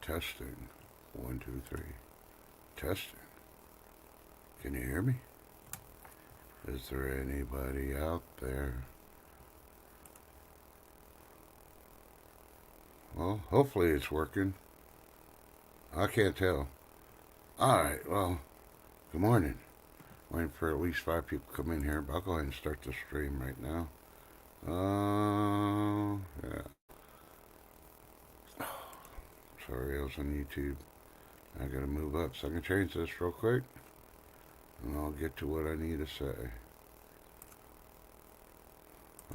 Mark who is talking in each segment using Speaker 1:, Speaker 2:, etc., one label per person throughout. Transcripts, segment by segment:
Speaker 1: Testing. 1, 2, 3. Testing. Can you hear me? Is there anybody out there? Well, hopefully it's working. I can't tell. Alright, well, good morning. Waiting for at least 5 people to come in here, but I'll go ahead and start the stream right now. Yeah. Sorry, I was on YouTube. I gotta move up so I can change this real quick. And I'll get to what I need to say.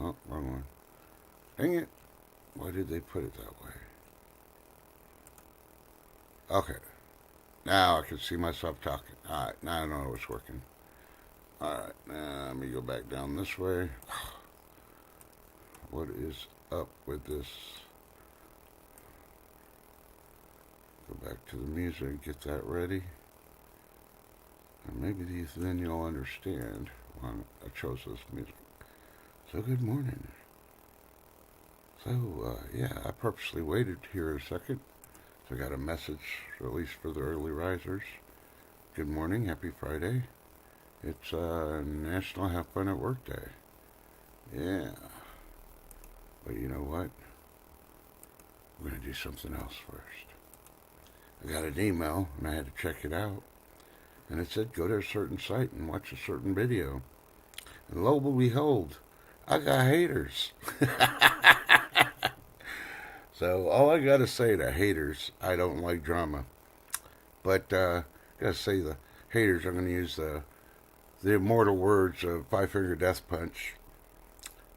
Speaker 1: Oh, wrong one. Dang it. Why did they put it that way? Okay. Now I can see myself talking. Alright, now I know it's working. Alright, now let me go back down this way. What is up with this? Go back to the music, get that ready. And maybe then you'll understand why I chose this music. So good morning. So, yeah, I purposely waited here a second. So I got a message, at least for the early risers. Good morning, happy Friday. It's National Have Fun at Work Day. Yeah. But you know what? We're going to do something else first. I got an email, and I had to check it out. And it said, go to a certain site and watch a certain video. And lo and behold, I got haters. So all I got to say to haters, I don't like drama. But got to say the haters, I'm going to use the immortal words of Five Finger Death Punch.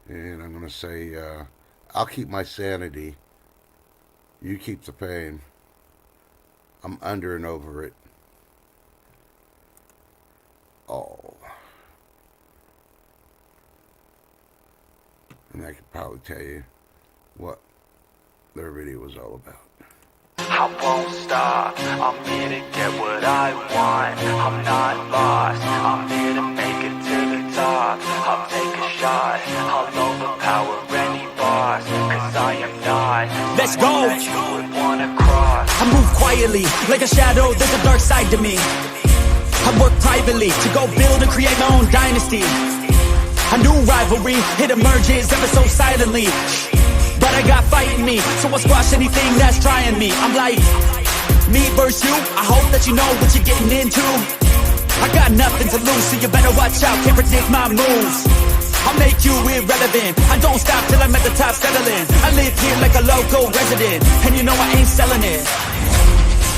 Speaker 1: And I'm going to say, I'll keep my sanity. You keep the pain. I'm under and over it. Oh. And I could probably tell you what their video was all about.
Speaker 2: I won't stop, I'm here to get what I want. I'm not lost, I'm here to make it to the top. I'll take a shot, I'll overpower any boss. Cause I am not
Speaker 3: Let's go!
Speaker 2: that you would wanna cross.
Speaker 3: I move quietly, like a shadow, there's a dark side to me. I work privately, to go build and create my own dynasty. A new rivalry, it emerges ever so silently. But I got fight in me, so I'll squash anything that's trying me. I'm like, me versus you, I hope that you know what you're getting into. I got nothing to lose, so you better watch out, can't predict my moves. I'll make you irrelevant, I don't stop till I'm at the top settling. I live here like a local resident, and you know I ain't selling it.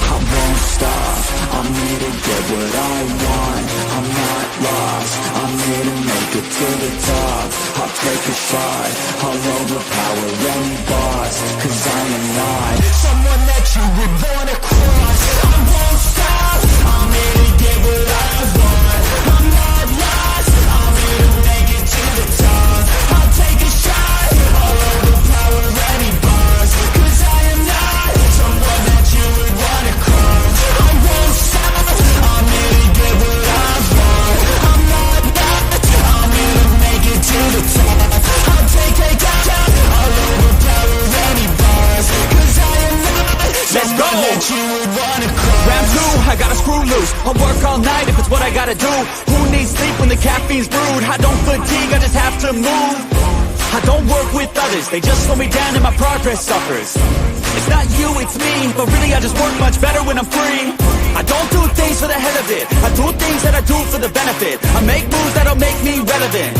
Speaker 2: I won't stop, I'm here to get what I want. I'm not lost, I'm here to make it to the top. I'll take a shot, I'll overpower any boss. Cause I am not someone that you would wanna cross. I won't stop, I'm here to get what I want. I'm not lost, I'm here to make it to the top. I'll take a shot, I'll overpower any boss. Cause I am not someone that you would wanna cross. I won't stop, I'm here to get what I want. I'm not lost, I'm here to make it to the top. I'll take a shot, I'll overpower any boss. Cause I am not someone that you would wanna cross.
Speaker 3: Round 2, I gotta screw loose. I'll work all night if it's what I gotta do. Who needs sleep when the caffeine's brewed? I don't fatigue, I just have to move. I don't work with others, they just slow me down and my progress suffers. It's not you, it's me, but really I just work much better when I'm free. I don't do things for the hell of it, I do things that I do for the benefit. I make moves that'll make me relevant.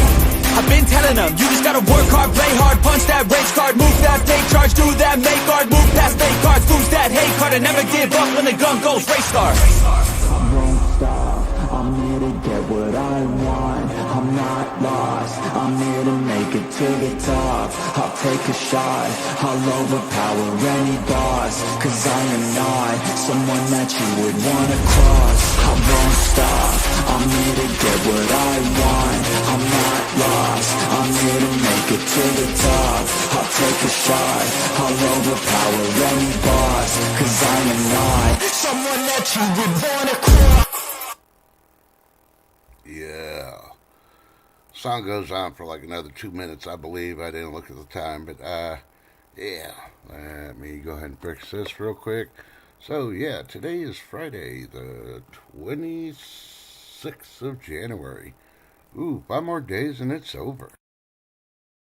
Speaker 3: I've been telling them, you just gotta work hard, play hard, punch that race card, move that, take charge, do that, make guard, move past fake cards, lose that hate card, and never give up when the gun goes race start.
Speaker 2: I won't stop, I'm here to get what I want. I'm not lost, I'm here to make it to the top. I'll take a shot, I'll overpower any boss. Cause I am not someone that you would wanna cross. I won't stop, I'm here to get what I want. I'm not lost, I'm here to make it to the top. I'll take a shot, I'll overpower any boss. Cause I am not someone that you would wanna cross.
Speaker 1: Yeah. Song goes on for like another 2 minutes, I believe. I didn't look at the time, but yeah. Let me go ahead and fix this real quick. So, yeah, today is Friday, the 26th of January. Ooh, 5 more days and it's over.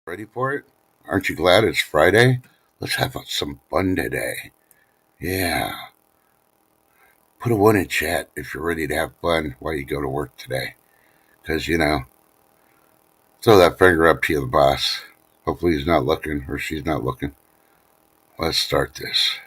Speaker 1: Ready for it? Aren't you glad it's Friday? Let's have some fun today. Yeah. Put a one in chat if you're ready to have fun while you go to work today. Because, throw that finger up to the boss. Hopefully he's not looking or she's not looking. Let's start this.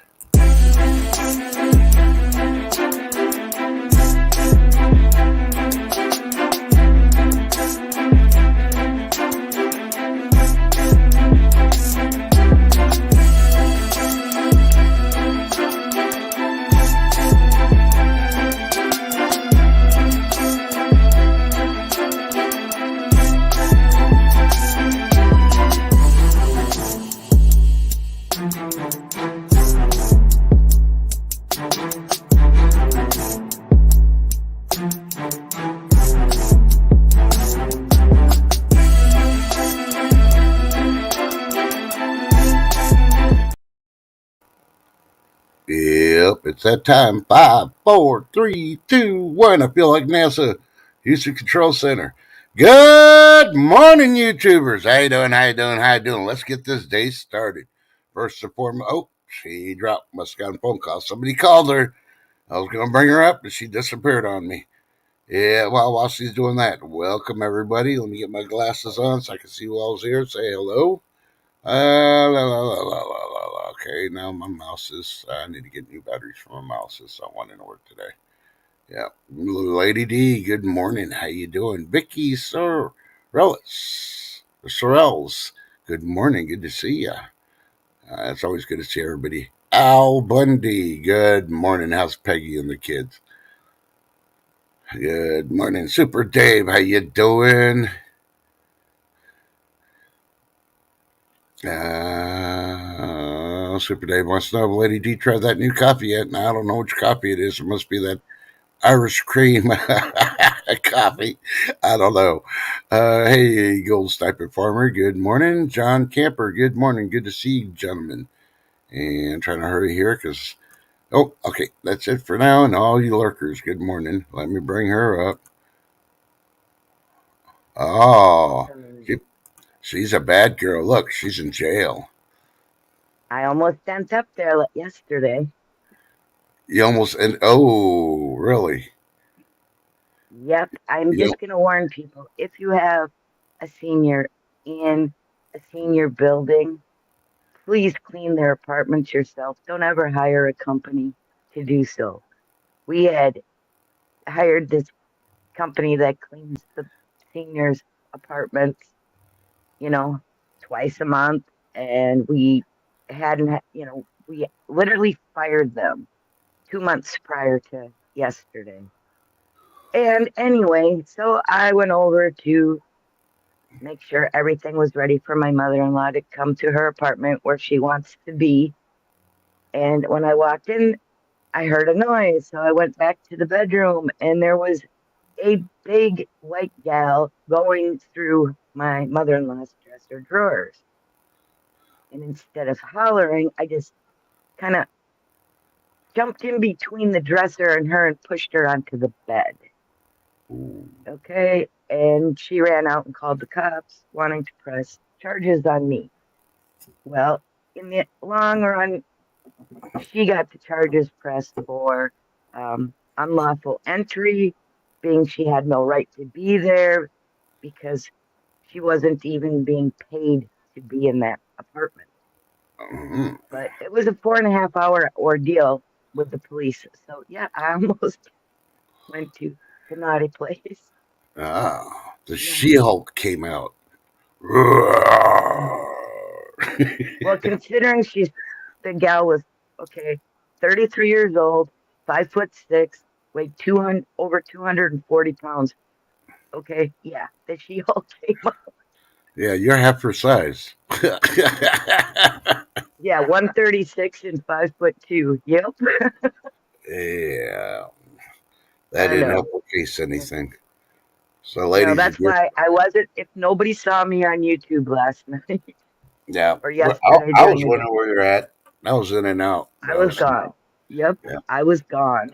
Speaker 1: Yep, it's that time. 5, 4, 3, 2, 1. I feel like NASA, Houston Control Center. Good morning, YouTubers. How you doing? How you doing? How you doing? Let's get this day started. First and foremost, oh, she dropped. Must have got a phone call. Somebody called her. I was going to bring her up, but she disappeared on me. Yeah, well, while she's doing that, welcome everybody. Let me get my glasses on so I can see who all's here. Say hello. La, la, la, la, la, la, la. Okay, now my mouse is. I need to get new batteries for my mouse. It's not wanting to work today. Yeah, Lady D. Good morning. How you doing, Vicky Sorrells? Good morning. Good to see ya. It's always good to see everybody. Al Bundy. Good morning. How's Peggy and the kids? Good morning, Super Dave. How you doing? Super Dave wants to know if Lady D tried that new coffee yet. And I don't know which coffee it is. It must be that Irish cream coffee. I don't know. Hey, Gold Stipend Farmer. Good morning. John Camper. Good morning. Good to see you, gentlemen. And I'm trying to hurry here because. Oh, okay. That's it for now. And all you lurkers, good morning. Let me bring her up. Oh, she's a bad girl. Look, she's in jail.
Speaker 4: I almost sent up there yesterday.
Speaker 1: You almost and oh, really?
Speaker 4: Yep, I'm
Speaker 1: You
Speaker 4: just going to warn people, if you have a senior in a senior building, please clean their apartments yourself. Don't ever hire a company to do so. We had hired this company that cleans the seniors' apartments, you know, twice a month, and we we literally fired them 2 months prior to yesterday. And anyway, so I went over to make sure everything was ready for my mother in law to come to her apartment where she wants to be. And when I walked in, I heard a noise. So I went back to the bedroom, and there was a big white gal going through my mother in law's dresser drawers. And instead of hollering, I just kind of jumped in between the dresser and her and pushed her onto the bed. Okay. And she ran out and called the cops, wanting to press charges on me. Well, in the long run, she got the charges pressed for unlawful entry, being she had no right to be there because she wasn't even being paid to be in that apartment.
Speaker 1: mm-hmm.
Speaker 4: But it was a 4.5 hour ordeal with the police. So, yeah, I almost went to the naughty place.
Speaker 1: The
Speaker 4: Yeah.
Speaker 1: She-Hulk came out.
Speaker 4: Well, considering the gal was okay, 33 years old, 5'6", weighed 200 over 240 pounds. Okay, yeah, the She-Hulk came up.
Speaker 1: Yeah, you're half her size.
Speaker 4: Yeah, 136 and 5'2". Yep,
Speaker 1: Yeah, that
Speaker 4: I
Speaker 1: didn't help
Speaker 4: know.
Speaker 1: the case anything. So,
Speaker 4: No,
Speaker 1: ladies,
Speaker 4: that's why I wasn't. If nobody saw me on YouTube last night
Speaker 1: yeah,
Speaker 4: or
Speaker 1: I
Speaker 4: yesterday
Speaker 1: was
Speaker 4: during the
Speaker 1: wondering
Speaker 4: day,
Speaker 1: where you're at. I was in and out.
Speaker 4: I was gone. Yep,
Speaker 1: Yeah.
Speaker 4: I was gone.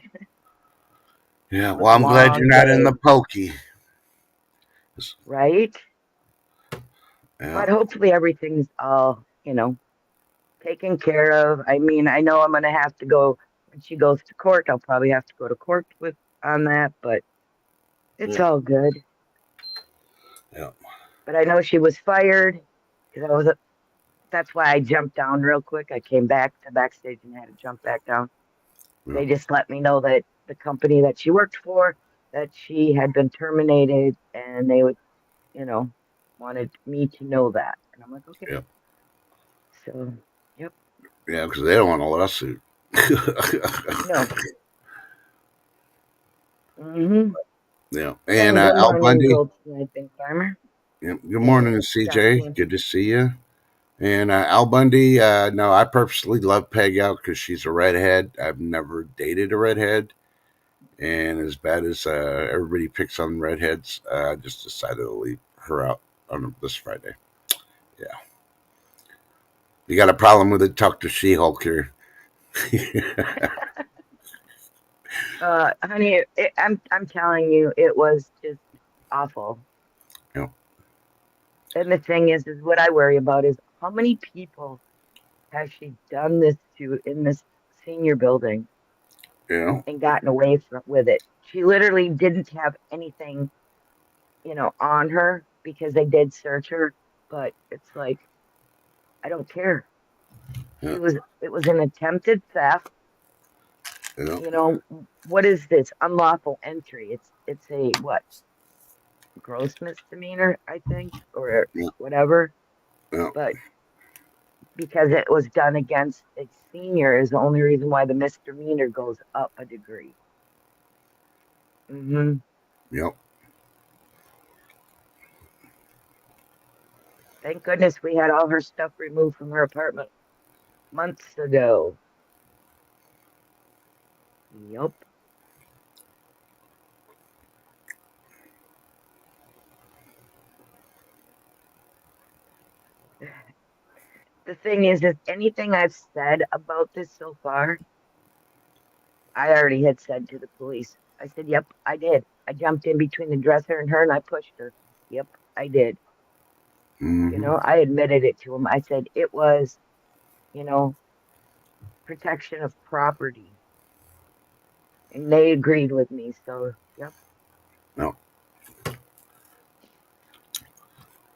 Speaker 1: Yeah.
Speaker 4: It was
Speaker 1: Well,
Speaker 4: a
Speaker 1: I'm glad you're
Speaker 4: long
Speaker 1: not in the
Speaker 4: day,
Speaker 1: pokey.
Speaker 4: right?
Speaker 1: Yeah.
Speaker 4: But hopefully everything's all, taken care of. I mean, I know I'm gonna have to go when she goes to court. I'll probably have to go to court with on that, but it's
Speaker 1: Yeah.
Speaker 4: all good.
Speaker 1: Yeah.
Speaker 4: But I know she was fired because I was. That's why I jumped down real quick. I came back to backstage and had to jump back down.
Speaker 1: Yeah.
Speaker 4: They just let me know that the company that she worked for, that she had been terminated, and they would, you know, wanted me to know that. And I'm like, okay.
Speaker 1: Yeah.
Speaker 4: So, yep.
Speaker 1: Yeah. Because they don't want a lawsuit.
Speaker 4: No. Mm-hmm.
Speaker 1: Yeah. And
Speaker 4: And good
Speaker 1: Al
Speaker 4: morning,
Speaker 1: Bundy.
Speaker 4: Gold Smith and Farmer.
Speaker 1: Yeah. Good morning,
Speaker 4: And
Speaker 1: CJ.
Speaker 4: Jocelyn.
Speaker 1: Good to see you. And Al Bundy. No, I purposely love Peg out because she's a redhead. I've never dated a redhead. And as bad as everybody picks on redheads, I just decided to leave her out on this Friday. Yeah. You got a problem with it? Talk to She-Hulk here.
Speaker 4: Honey, I'm telling you, it was just awful.
Speaker 1: Yeah.
Speaker 4: And the thing is what I worry about is how many people has she done this to in this senior building
Speaker 1: Yeah.
Speaker 4: and gotten away with it? She literally didn't have anything, on her because they did search her, but it's like I don't care.
Speaker 1: Yeah.
Speaker 4: It was an attempted theft.
Speaker 1: Yeah.
Speaker 4: What is this? Unlawful entry. It's a what? Gross misdemeanor, I think, or
Speaker 1: Yeah.
Speaker 4: whatever.
Speaker 1: Yeah.
Speaker 4: But because it was done against a senior is the only reason why the misdemeanor goes up a degree. Hmm.
Speaker 1: Yep.
Speaker 4: Thank goodness we had all her stuff removed from her apartment months ago. Yep. The thing is anything I've said about this so far, I already had said to the police. I said, "Yep, I did. I jumped in between the dresser and her, and I pushed her. Yep, I did."
Speaker 1: Mm-hmm.
Speaker 4: I admitted it to them. I said it was, you know, protection of property, and they agreed with me. So, yep.
Speaker 1: No.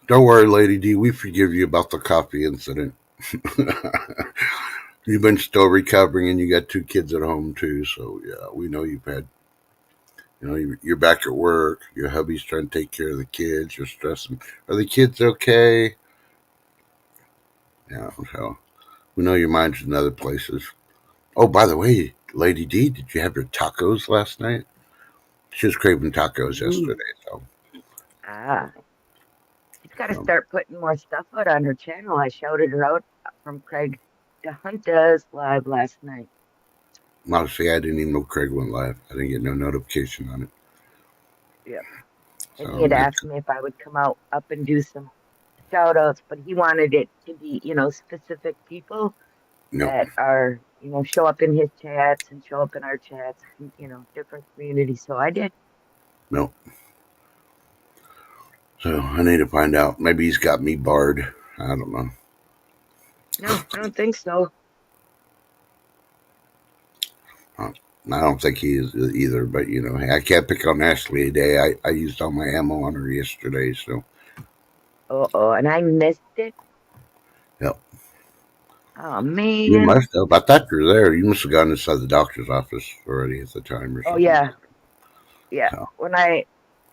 Speaker 1: Don't worry, Lady D. We forgive you about the coffee incident. You've been still recovering, and you got two kids at home too. So yeah, we know you've had. You're back at work. Your hubby's trying to take care of the kids. You're stressing. Are the kids okay? Yeah. So we know your mind's in other places. Oh, by the way, Lady D, did you have your tacos last night? She was craving tacos
Speaker 4: Ooh,
Speaker 1: yesterday. So
Speaker 4: ah, she's got to
Speaker 1: um,
Speaker 4: start putting more stuff out on her channel. I shouted her out from Craig DeHunta's live last night.
Speaker 1: honestly, I didn't even know Craig went live. I didn't get no notification on it.
Speaker 4: Yep. And he
Speaker 1: So
Speaker 4: had asked me if I would come out up and do some shout outs, but he wanted it to be, specific people
Speaker 1: no,
Speaker 4: that are, show up in his chats and show up in our chats, different communities. So I did.
Speaker 1: no. So I need to find out. Maybe he's got me barred. I don't know.
Speaker 4: No, I don't think so.
Speaker 1: Uh, I don't think he is either. But hey, I can't pick on Ashley today. I used all my ammo on her yesterday. So
Speaker 4: Oh, and I missed it.
Speaker 1: yep.
Speaker 4: Oh,
Speaker 1: You
Speaker 4: man.
Speaker 1: must have. I thought you were there. You must have gone inside the doctor's office already at the time or
Speaker 4: Oh,
Speaker 1: something.
Speaker 4: yeah. Yeah.
Speaker 1: So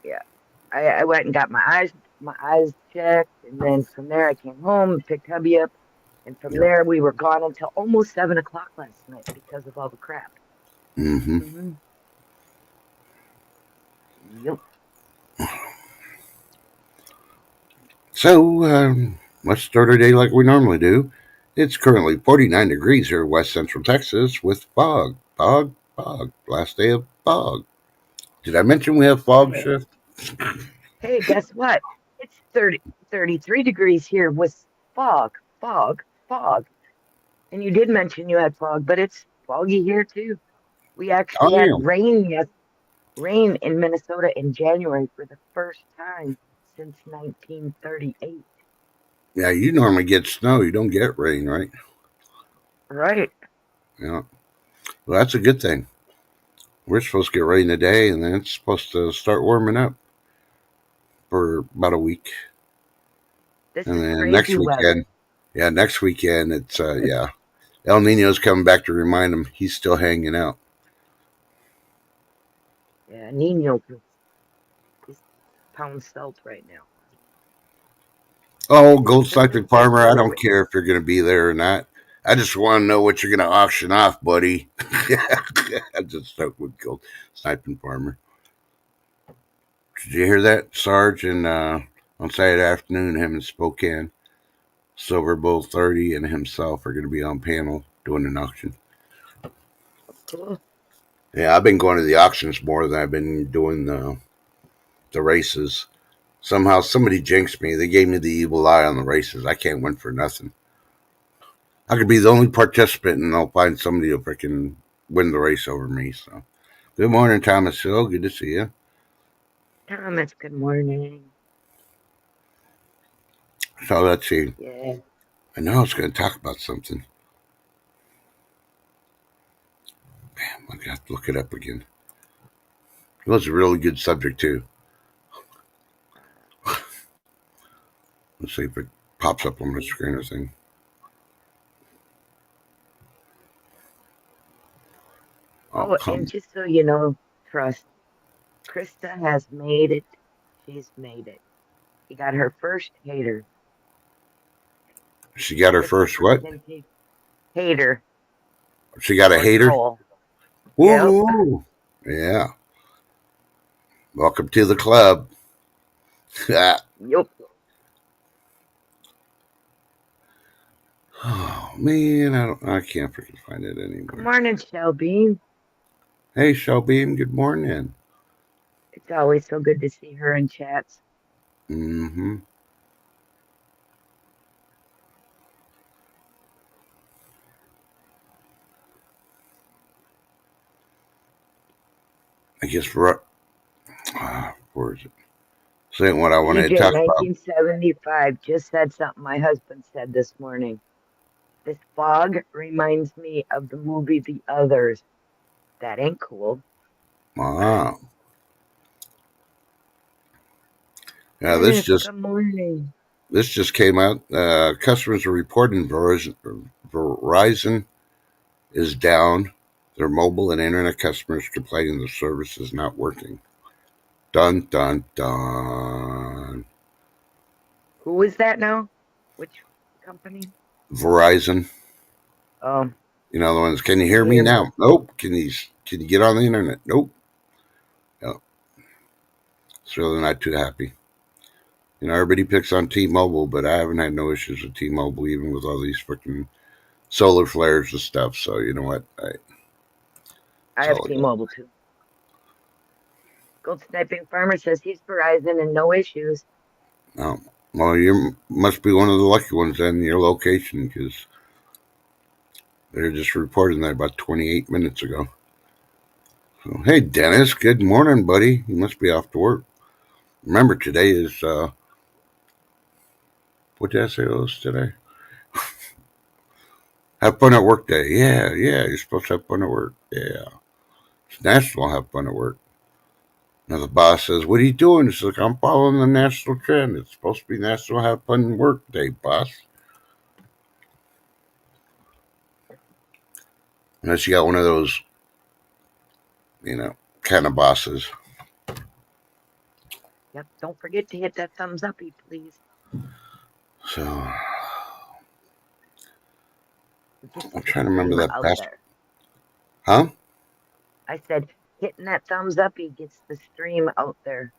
Speaker 4: Yeah, I went and got my eyes checked. And then from there, I came home and picked hubby up. And from
Speaker 1: yeah.
Speaker 4: there, we were gone until almost 7 o'clock last night because of all the crap.
Speaker 1: Mm-hmm.
Speaker 4: Hmm. Yep.
Speaker 1: So let's start our day like we normally do. It's currently 49 degrees here in West Central Texas with fog. Fog, fog. Last day of fog. Did I mention we have fog
Speaker 4: Hey,
Speaker 1: shift?
Speaker 4: hey, guess what? It's 33 degrees here with fog, fog, fog. And you did mention you had fog, but it's foggy here too. We actually
Speaker 1: Oh,
Speaker 4: had
Speaker 1: yeah.
Speaker 4: rain in Minnesota in January for the first time since 1938.
Speaker 1: Yeah, you normally get snow. You don't get rain, right?
Speaker 4: Right.
Speaker 1: Yeah. Well, that's a good thing. We're supposed to get rain today, and then it's supposed to start warming up for about a week.
Speaker 4: This
Speaker 1: And
Speaker 4: is
Speaker 1: then next
Speaker 4: crazy weather.
Speaker 1: weekend, yeah, next weekend, it's, yeah, El Nino's coming back to remind him he's still hanging out.
Speaker 4: Yeah, Nino is pound salt right now.
Speaker 1: Oh,
Speaker 4: It's
Speaker 1: Gold
Speaker 4: just
Speaker 1: Sniping
Speaker 4: like that
Speaker 1: Farmer, I
Speaker 4: weather.
Speaker 1: don't care if you're going to be there or not. I just want to know what you're going to auction off, buddy. I just stuck with Gold Sniping Farmer. Did you hear that, Sarge? And on Saturday afternoon, him in Spokane, Silver Bull 30 and himself are going to be on panel doing an auction.
Speaker 4: Cool.
Speaker 1: Yeah, I've been going to the auctions more than I've been doing the races. Somehow somebody jinxed me. They gave me the evil eye on the races. I can't win for nothing. I could be the only participant, and I'll find somebody to freaking win the race over me. So, good morning, Thomas Hill. Good to see you.
Speaker 4: Thomas, good morning.
Speaker 1: So let's see.
Speaker 4: Yeah.
Speaker 1: I know I was going to talk about something. I got to look it up again. It was a really good subject too. Let's see if it pops up on the screen or thing. Oh,
Speaker 4: Oh, and
Speaker 1: come.
Speaker 4: just so you know, trust, Krista has made it. She's made it. She got her first hater.
Speaker 1: She got her
Speaker 4: Krista
Speaker 1: first
Speaker 4: from
Speaker 1: what?
Speaker 4: Kinty. Hater.
Speaker 1: She got a
Speaker 4: Or
Speaker 1: hater?
Speaker 4: troll. Yep.
Speaker 1: Woohoo! Yeah. Welcome to the club.
Speaker 4: Yep.
Speaker 1: Oh man, I can't freaking find it
Speaker 4: Good
Speaker 1: anymore.
Speaker 4: morning, Shelby.
Speaker 1: Hey Shelby, good morning.
Speaker 4: It's always so good to see her in chats.
Speaker 1: Mm-hmm. I guess where is it? This ain't what I wanted to
Speaker 4: DJ
Speaker 1: talk about.
Speaker 4: 1975 just said something my husband said this morning. This fog reminds me of the movie The Others. That ain't cool.
Speaker 1: Ah, yeah.
Speaker 4: Dennis, good morning.
Speaker 1: This just came out. Customers are reporting Verizon is down. Their mobile and internet customers complaining the service is not working. Dun dun dun.
Speaker 4: Who is that now? Which company?
Speaker 1: Verizon.
Speaker 4: Oh,
Speaker 1: You know the ones. Can you hear me
Speaker 4: yeah.
Speaker 1: now? Nope. Can you get on the internet? Nope. No, it's really not too happy. You know, everybody picks on T-Mobile, but I haven't had no issues with T-Mobile, even with all these freaking solar flares and stuff. So you know what?
Speaker 4: I
Speaker 1: It's
Speaker 4: have
Speaker 1: all good.
Speaker 4: T-Mobile too. Gold Sniping Farmer says he's Verizon and no issues.
Speaker 1: Oh, well, you must be one of the lucky ones then in your location because they're just reporting that about 28 minutes ago. So, hey, Dennis, good morning, buddy. You must be off to work. Remember, today is, what did I say it was today? Have fun at work day. Yeah, yeah, you're supposed to have fun at work. Yeah. It's National Have Fun at Work. Now the boss says, what are you doing? It's like, I'm following the national trend. It's supposed to be National Have Fun Work Day, boss. Unless you got one of those, kind of bosses.
Speaker 4: Yep. Don't forget to hit that thumbs uppy, please.
Speaker 1: So,
Speaker 4: It gets
Speaker 1: I'm
Speaker 4: the
Speaker 1: trying to remember
Speaker 4: stream
Speaker 1: that
Speaker 4: out
Speaker 1: best.
Speaker 4: there.
Speaker 1: Huh?
Speaker 4: I said hitting that thumbs uppy gets the stream out there.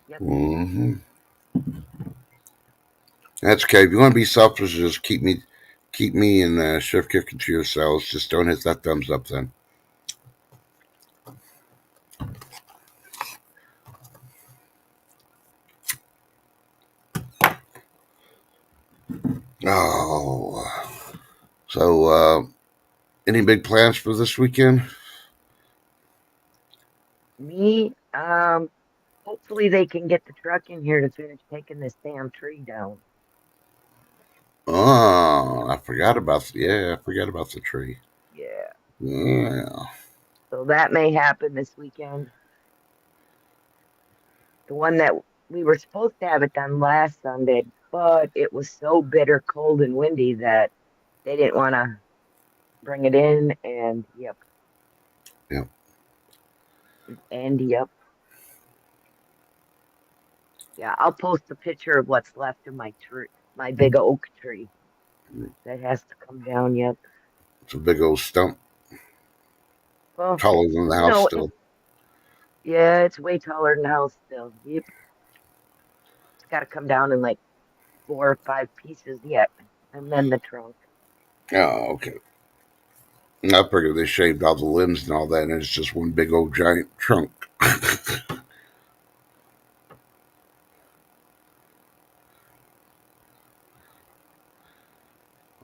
Speaker 4: Yep.
Speaker 1: Mm-hmm. That's okay. If you want to be selfish, just keep me and Chef kicking to yourselves. Just don't hit that thumbs up then. Oh, so Any big plans for this weekend?
Speaker 4: Me, hopefully they can get the truck in here to finish taking this damn tree down.
Speaker 1: Oh, I forgot about I forgot about the tree.
Speaker 4: Yeah.
Speaker 1: Yeah.
Speaker 4: So that may happen this weekend. The one that we were supposed to have it done last Sunday, but it was so bitter cold and windy that they didn't want to bring it in. And
Speaker 1: Yeah.
Speaker 4: yep. Yeah, I'll post a picture of what's left of my tree, my big oak tree that has to come down yet.
Speaker 1: It's a big old stump,
Speaker 4: Well,
Speaker 1: taller
Speaker 4: it's
Speaker 1: than the house
Speaker 4: it's
Speaker 1: still.
Speaker 4: yeah, it's way taller than the house still. Yep, it's got to come down in like 4 or 5 pieces yet, and then the trunk.
Speaker 1: Oh, okay. I figured they shaved all the limbs and all that, and it's just one big old giant trunk.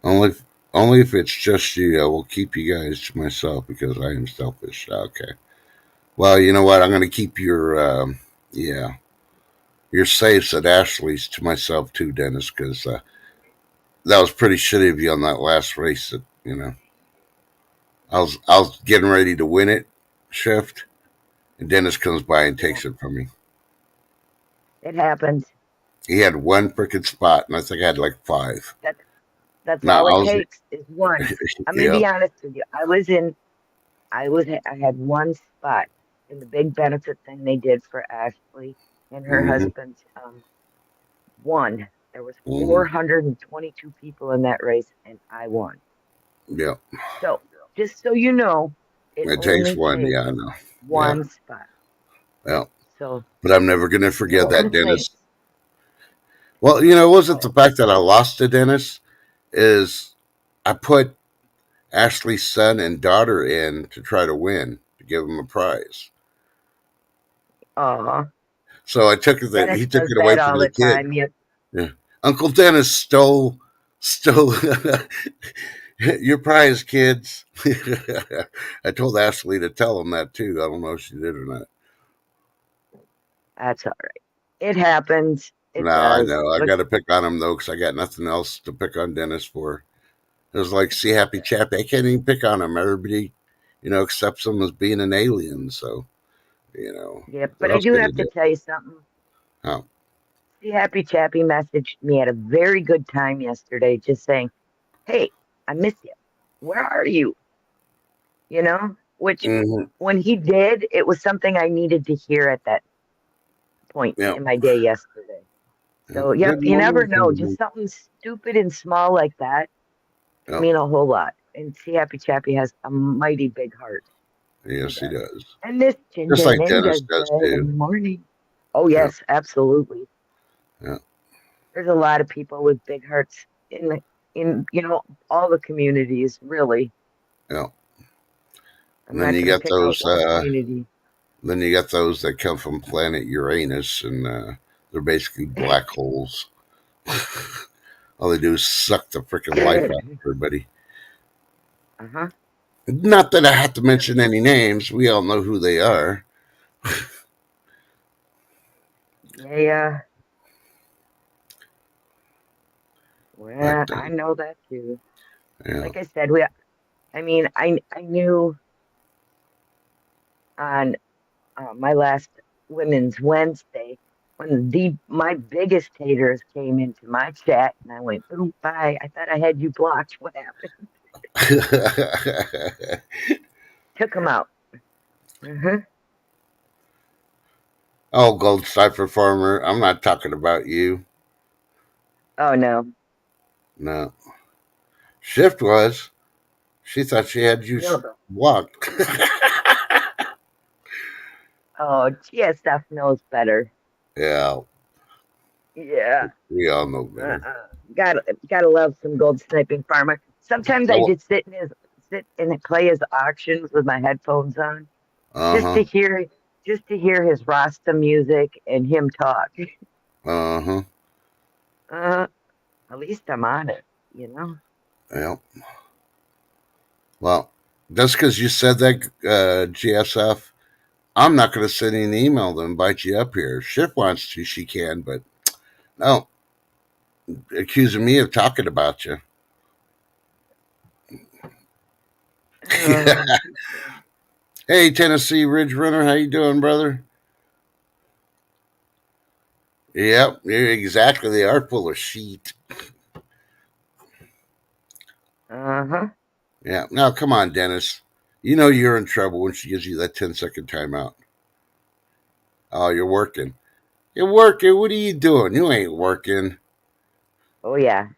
Speaker 1: only, only if it's just you, I will keep you guys to myself because I am selfish. Okay. Well, you know what? I'm going to keep yeah, your safes at Ashley's to myself too, Dennis, because that was pretty shitty of you on that last race. That I was getting ready to win it, shift, and Dennis comes by and
Speaker 4: Yeah,
Speaker 1: takes it from me.
Speaker 4: it happens.
Speaker 1: He had one freaking spot, and I think I had like five.
Speaker 4: That's that's
Speaker 1: No,
Speaker 4: all
Speaker 1: I
Speaker 4: it
Speaker 1: was,
Speaker 4: takes is one. I'm gonna
Speaker 1: yeah.
Speaker 4: be honest with you. I had one spot in the big benefit thing they did for Ashley and her
Speaker 1: Hmm.
Speaker 4: husband. Won. There was
Speaker 1: Hmm.
Speaker 4: 422 people in that race, and I won.
Speaker 1: Yeah.
Speaker 4: So just so you know, it
Speaker 1: It takes
Speaker 4: only
Speaker 1: one.
Speaker 4: takes
Speaker 1: Yeah, I know. Yeah.
Speaker 4: one spot.
Speaker 1: Yeah.
Speaker 4: So
Speaker 1: But I'm never going to
Speaker 4: no
Speaker 1: forget that, Dennis.
Speaker 4: complaints.
Speaker 1: Well, it wasn't the
Speaker 4: Oh,
Speaker 1: fact that I lost to Dennis, is I put Ashley's son and daughter in to try to win, to give them a prize. So I took it that
Speaker 4: Dennis
Speaker 1: he took
Speaker 4: does
Speaker 1: it away
Speaker 4: that
Speaker 1: from
Speaker 4: all
Speaker 1: the
Speaker 4: the
Speaker 1: kid.
Speaker 4: time. Yep.
Speaker 1: Yeah. Uncle Dennis stole your prize, kids. I told Ashley to tell him that too. I don't know if she did or not.
Speaker 4: That's all right. It happens. It
Speaker 1: No, I
Speaker 4: does.
Speaker 1: know. I
Speaker 4: But
Speaker 1: got to pick on him though, because I got nothing else to pick on Dennis for. It was like, see, happy chap. I can't even pick on him. Everybody, accepts him as being an alien. So,
Speaker 4: yeah,
Speaker 1: what
Speaker 4: but I
Speaker 1: else
Speaker 4: do
Speaker 1: can you
Speaker 4: have to
Speaker 1: do?
Speaker 4: tell you something.
Speaker 1: Oh,
Speaker 4: See, Happy Chappy messaged me at a very good time yesterday, just saying, "Hey, I miss you. Where are you?" Which
Speaker 1: mm-hmm.
Speaker 4: when he did, it was something I needed to hear at that point
Speaker 1: Yeah,
Speaker 4: in my day yesterday.
Speaker 1: yeah.
Speaker 4: So, yep,
Speaker 1: Good
Speaker 4: you never
Speaker 1: morning.
Speaker 4: know. Just something stupid and small like that can
Speaker 1: Yeah,
Speaker 4: mean a whole lot. And see, Happy Chappy has a mighty big heart. He
Speaker 1: yes, he
Speaker 4: does.
Speaker 1: does.
Speaker 4: And this
Speaker 1: Just
Speaker 4: Ginger
Speaker 1: like Dennis
Speaker 4: Ninja
Speaker 1: does
Speaker 4: said in
Speaker 1: too.
Speaker 4: the morning. Oh,
Speaker 1: Yeah,
Speaker 4: yes, absolutely.
Speaker 1: yeah,
Speaker 4: There's a lot of people with big hearts in all the communities, really.
Speaker 1: yeah.
Speaker 4: I'm
Speaker 1: And then
Speaker 4: not
Speaker 1: you
Speaker 4: going to
Speaker 1: got
Speaker 4: pick out
Speaker 1: those.
Speaker 4: one community.
Speaker 1: Then you got those that come from planet Uranus, and they're basically black holes. All they do is suck the freaking life out of everybody.
Speaker 4: Uh-huh.
Speaker 1: Not that I have to
Speaker 4: Yep.
Speaker 1: mention any names. We all know who they are.
Speaker 4: Yeah, yeah.
Speaker 1: But
Speaker 4: Well, I know that too.
Speaker 1: yeah,
Speaker 4: Like I said, I knew on my last Women's Wednesday when the my biggest haters came into my chat, and I went boom bye. I thought I had you blocked. What happened? Took them out. Uh-huh.
Speaker 1: oh, Gold Cipher Farmer. I'm not talking about you.
Speaker 4: Oh no,
Speaker 1: No, Shift was. She thought she had you
Speaker 4: no.
Speaker 1: blocked.
Speaker 4: Oh, GSF knows better.
Speaker 1: Yeah,
Speaker 4: Yeah.
Speaker 1: we all know better.
Speaker 4: Gotta love some gold sniping farmer. Sometimes I
Speaker 1: Oh,
Speaker 4: just sit and play his auctions with my headphones on,
Speaker 1: uh
Speaker 4: just
Speaker 1: huh,
Speaker 4: to hear just to hear his Rasta music and him talk.
Speaker 1: uh huh.
Speaker 4: Uh, at least I'm on it.
Speaker 1: Yeah, Well, just because you said that, GSF, I'm not going to send you an email to invite you up here. If Shiv wants to, she can, but no, accusing me of talking about you.
Speaker 4: Oh,
Speaker 1: Hey, Tennessee Ridge Runner, how you doing, brother? Yep, yeah, exactly. They are full of sheet.
Speaker 4: uh-huh.
Speaker 1: Yeah. Now, come on, Dennis. You know you're in trouble when she gives you that 10-second timeout. Oh, you're working. You're working. What are you doing? You ain't working.
Speaker 4: Oh yeah.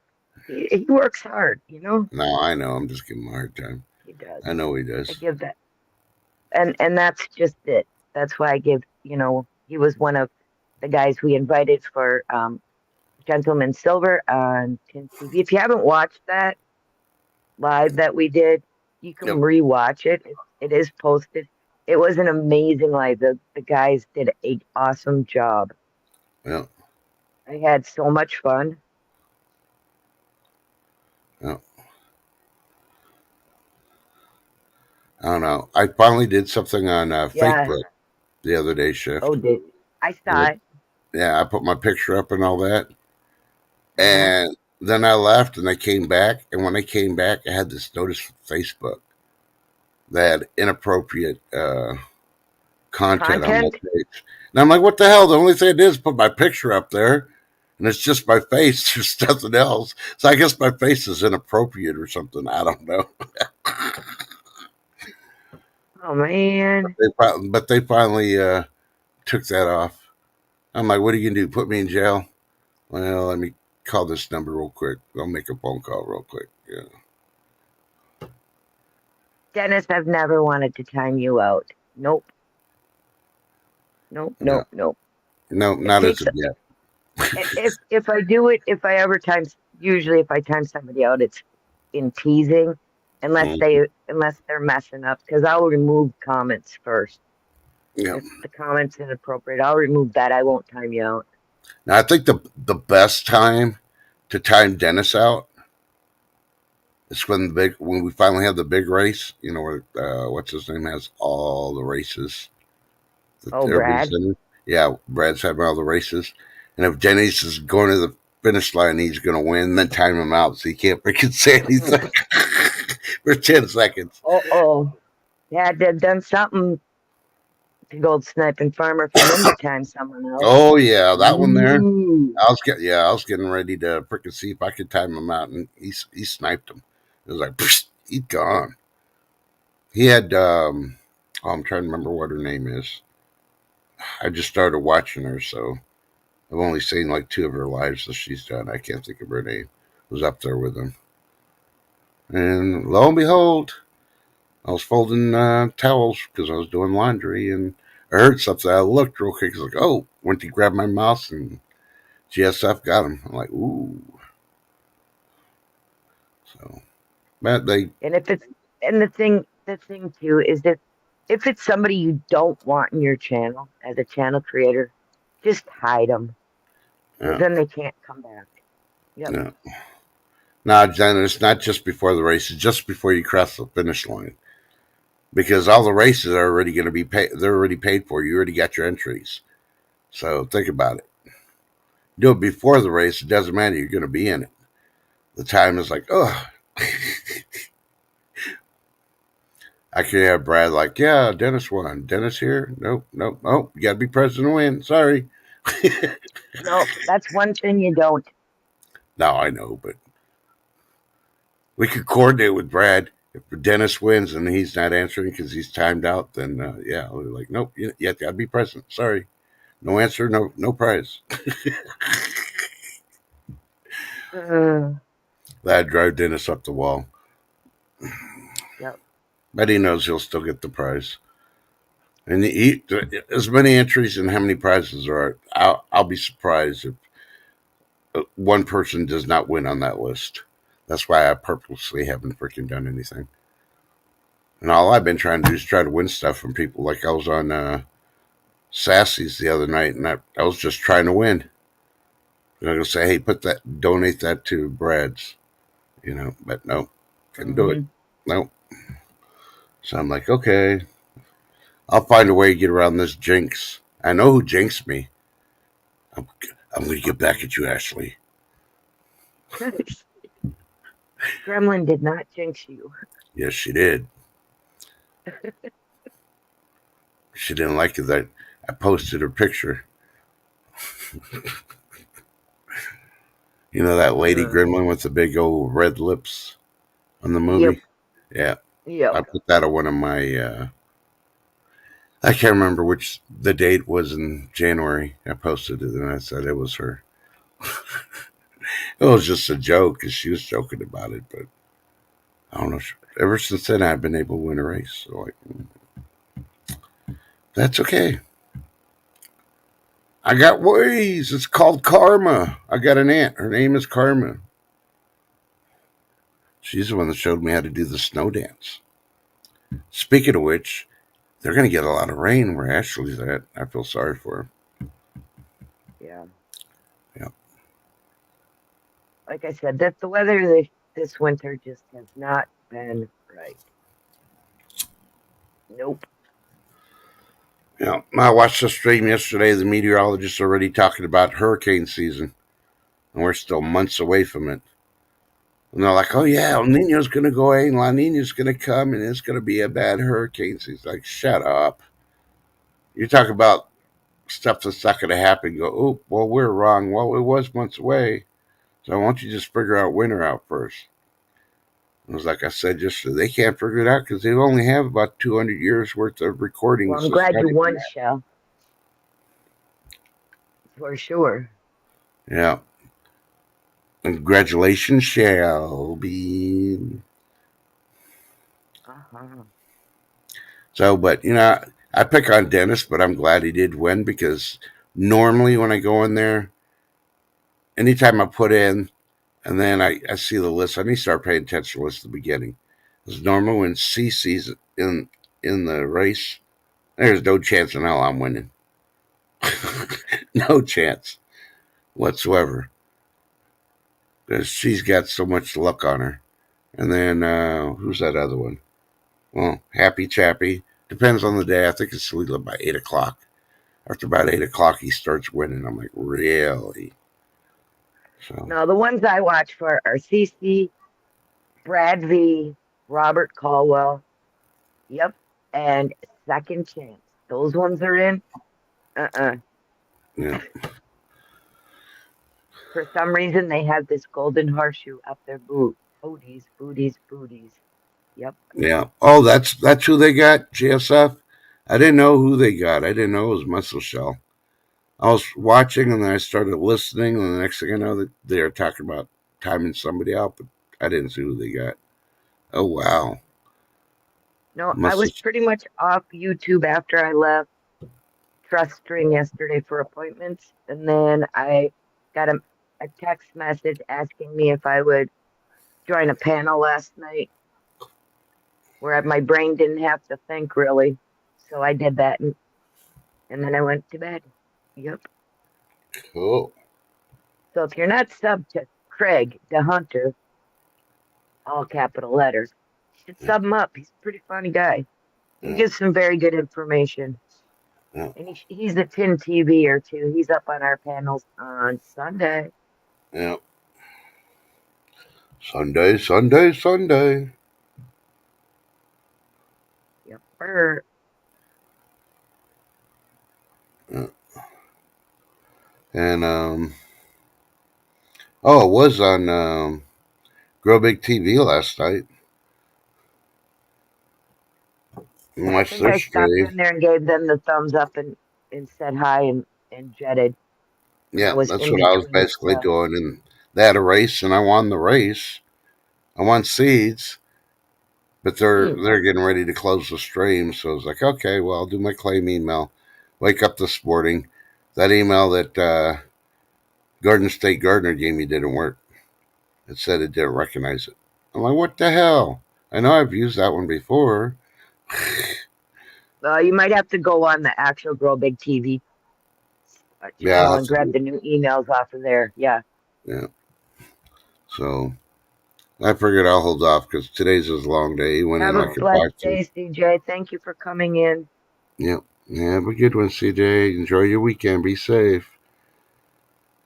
Speaker 4: He works hard, you know?
Speaker 1: No, I know. I'm just giving him a hard time.
Speaker 4: He does.
Speaker 1: I know he
Speaker 4: I
Speaker 1: does.
Speaker 4: give that and that's just it. That's why I give, he was one of the guys we invited for Gentleman Silver on Tin TV. If you haven't watched that live that we did, you can
Speaker 1: Yep.
Speaker 4: rewatch it. It is posted. It was an amazing live. The guys did an awesome job.
Speaker 1: Yep.
Speaker 4: I had so much fun.
Speaker 1: Yep. I don't know. I finally did something on
Speaker 4: Yeah.
Speaker 1: Facebook the other day,
Speaker 4: Oh,
Speaker 1: Shift.
Speaker 4: did I
Speaker 1: And
Speaker 4: saw it?
Speaker 1: yeah, I put my picture up and all that.
Speaker 4: Uh-huh.
Speaker 1: And then I left and I came back. And when I came back, I had this notice from Facebook that had inappropriate content on my
Speaker 4: Content?
Speaker 1: page. And I'm like, what the hell? The only thing I did is put my picture up there. And it's just my face. There's nothing else. So I guess my face is inappropriate or something. I don't know.
Speaker 4: Oh man.
Speaker 1: But they finally took that off. I'm like, what are you going to do? Put me in jail? Well, let me call this number real quick. I'll make a phone call real quick. Yeah.
Speaker 4: Dennis, I've never wanted to time you out. Nope. Nope.
Speaker 1: No,
Speaker 4: Nope. Nope.
Speaker 1: no,
Speaker 4: It
Speaker 1: not as
Speaker 4: takes
Speaker 1: of yet.
Speaker 4: if I do it, if I ever time, usually if I time somebody out, it's in teasing,
Speaker 1: Mm,
Speaker 4: unless they're messing up, because I'll remove comments first.
Speaker 1: yeah.
Speaker 4: If the comment's inappropriate, I'll remove that. I won't time you out.
Speaker 1: Now, I think the best time to time Dennis out is when we finally have the big race. You know where what's his name has all the races that
Speaker 4: Oh,
Speaker 1: everybody's
Speaker 4: Brad.
Speaker 1: in. Yeah, Brad's having all the races, and if Dennis is going to the finish line, he's going to win. Then time him out so he can't freaking say anything for 10 seconds.
Speaker 4: Oh. Yeah, they've done something to Gold Sniping Farmer for him to time someone else.
Speaker 1: Oh yeah, that one there.
Speaker 4: Ooh.
Speaker 1: I was getting ready to freaking see if I could time him out, and he sniped him. It was like psh, he's gone. He had oh, I'm trying to remember what her name is. I just started watching her, so I've only seen like two of her lives that she's done. I can't think of her name. I was up there with him, and lo and behold, I was folding towels because I was doing laundry, and I heard something. I looked real quick. I was like, oh, went to grab my mouse, and GSF got him. I'm like, ooh. So, but they,
Speaker 4: And if it's and the thing too is that if it's somebody you don't want in your channel as a channel creator, just hide them because
Speaker 1: yeah,
Speaker 4: then they can't come back. Yep.
Speaker 1: yeah. Now, Jen, it's not just before the race; it's just before you cross the finish line because all the races are already going to be paid. They're already paid for. You already got your entries. So think about it. Do it before the race. It doesn't matter. You're going to be in it. The time is like, oh, I can have Brad like, yeah, Dennis won. Dennis here? Nope, nope, nope. You got to be present to win. Sorry.
Speaker 4: No, that's one thing you don't.
Speaker 1: No, I know, but we could coordinate with Brad. If Dennis wins and he's not answering because he's timed out, then yeah, we're like, nope, you have to be present. Sorry, no answer, no prize.
Speaker 4: Uh,
Speaker 1: That'd drive Dennis up the wall,
Speaker 4: yep.
Speaker 1: but he knows he'll still get the prize. And as many entries and how many prizes there are, I'll be surprised if one person does not win on that list. That's why I purposely haven't freaking done anything. And all I've been trying to do is try to win stuff from people. Like I was on Sassy's the other night, and I was just trying to win. And I'm gonna say, hey, donate that to Brad's, but no, couldn't do it.
Speaker 4: Hmm.
Speaker 1: No. So I'm like, okay, I'll find a way to get around this jinx. I know who jinxed me. I'm, I'm going to get back at you, Ashley.
Speaker 4: Gremlin did not jinx you.
Speaker 1: Yes, she did. She didn't like it that I posted her picture. You know that lady
Speaker 4: Uh,
Speaker 1: gremlin with the big old red lips on the
Speaker 4: yep,
Speaker 1: movie? Yeah, I
Speaker 4: yep.
Speaker 1: put that on one of my. I can't remember which the date was in January. I posted it and I said it was her. It was just a joke because she was joking about it, but I don't know. Ever since then, I've been able to win a race. So like, that's okay. I got ways. It's called karma. I got an aunt. Her name is Karma. She's the one that showed me how to do the snow dance. Speaking of which, they're going to get a lot of rain where Ashley's at. I feel sorry for her.
Speaker 4: Yeah.
Speaker 1: Yeah.
Speaker 4: Like I said, that the weather this winter just has not been right. Nope.
Speaker 1: Yeah. I watched the stream yesterday. The meteorologists are already talking about hurricane season, and we're still months away from it. And they're like, oh, yeah, El Nino's going to go away, and La Nina's going to come, and it's going to be a bad hurricane season. Like, shut up. You talk about stuff that's not going to happen. Go, oh, well, we're wrong. Well, it was months away. So why don't you just figure out winter out first? It was like I said yesterday, they can't figure it out because they only have about 200 years worth of
Speaker 4: Well,
Speaker 1: recordings.
Speaker 4: I'm
Speaker 1: So it's
Speaker 4: glad
Speaker 1: not
Speaker 4: you
Speaker 1: even
Speaker 4: won,
Speaker 1: that.
Speaker 4: Shell, for sure.
Speaker 1: Yeah. Congratulations, Shelby.
Speaker 4: Uh-huh.
Speaker 1: So, but, I pick on Dennis, but I'm glad he did win because normally when I go in there, anytime I put in and then I see the list, I need to start paying attention to the list at the beginning. Because normally when CC's in the race, there's no chance in hell I'm winning. No chance whatsoever. Because she's got so much luck on her. And then, who's that other one? Well, Happy Chappy. Depends on the day. I think it's legal by 8 o'clock. After about 8 o'clock, he starts winning. I'm like, really? So,
Speaker 4: No, the ones I watch for are CC, Brad V, Robert Caldwell. Yep. And Second Chance. Those ones are in. Uh-uh.
Speaker 1: yeah.
Speaker 4: For some reason, they have this golden horseshoe up their boot. Booties, booties, booties. Yep.
Speaker 1: Yeah. Oh, that's who they got, GSF? I didn't know who they got. I didn't know it was Muscle Shell. I was watching and then I started listening, and the next thing I know, that they were talking about timing somebody out, but I didn't see who they got. Oh, wow.
Speaker 4: No, I
Speaker 1: Muscle.
Speaker 4: was pretty much off YouTube after I left Trust String yesterday for appointments. And then I got a text message asking me if I would join a panel last night where my brain didn't have to think really. So I did that and then I went to bed. Yep.
Speaker 1: Cool.
Speaker 4: So if you're not subbed to Craig the Hunter, all capital letters, you should
Speaker 1: Yeah.
Speaker 4: sub him up. He's a pretty funny guy. He
Speaker 1: Yeah.
Speaker 4: gives some very good information.
Speaker 1: Yeah.
Speaker 4: And he's a Tin TV or two. He's up on our panels on Sunday.
Speaker 1: Yeah. Sunday, Sunday, Sunday.
Speaker 4: Yep.
Speaker 1: Yeah. And oh, it was on Grow Big TV last night.
Speaker 4: Yeah, I
Speaker 1: Watched
Speaker 4: think
Speaker 1: their
Speaker 4: I stopped
Speaker 1: stream.
Speaker 4: in there and gave them the thumbs up and said hi and jetted when I
Speaker 1: Yeah,
Speaker 4: was
Speaker 1: that's
Speaker 4: in
Speaker 1: what I was
Speaker 4: between
Speaker 1: basically
Speaker 4: stuff.
Speaker 1: doing. And they had a race, and I won the race. I won seeds, but they're
Speaker 4: Hmm.
Speaker 1: they're getting ready to close the stream. So I was like, okay, well, I'll do my claim email. Wake up this morning. That email that Garden State Gardener gave me didn't work. It said it didn't recognize it. I'm like, what the hell? I know I've used that one before.
Speaker 4: You might have to go on the actual Grow Big TV
Speaker 1: Yeah,
Speaker 4: channel and grab the new emails off of there. Yeah.
Speaker 1: yeah. So I figured I'll hold off because today's his long day. He went in
Speaker 4: Have a
Speaker 1: like at
Speaker 4: blessed
Speaker 1: 5:30.
Speaker 4: day, CJ. Thank you for coming in.
Speaker 1: Yep. Yeah, have a good one, CJ. Enjoy your weekend. Be safe.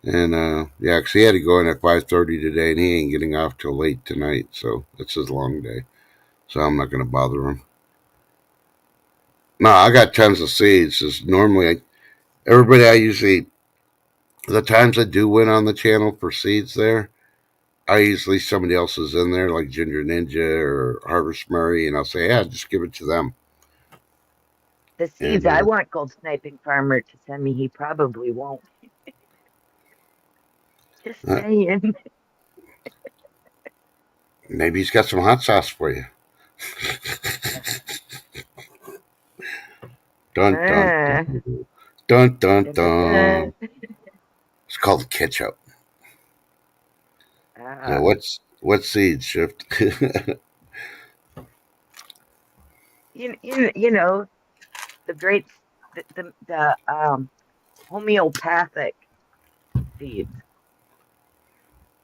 Speaker 1: And yeah, 'cause he had to go in at 5:30 today, and he ain't getting off till late tonight. So it's his long day. So I'm not gonna bother him. No, I got tons of seeds. Just normally, everybody I usually the times I do win on the channel for seeds there, I usually somebody else is in there, like Ginger Ninja or Harvest Murray, and I'll say, yeah, just give it to them.
Speaker 4: The seeds
Speaker 1: And
Speaker 4: I want Gold Sniping Farmer to send me, he probably won't. Just
Speaker 1: uh,
Speaker 4: saying.
Speaker 1: maybe he's got some hot sauce for you. Dun dun
Speaker 4: Ah,
Speaker 1: dun dun dun
Speaker 4: da, da, da.
Speaker 1: dun. It's called ketchup. So
Speaker 4: Ah.
Speaker 1: what seeds shift?
Speaker 4: You know, the great, the homeopathic seeds.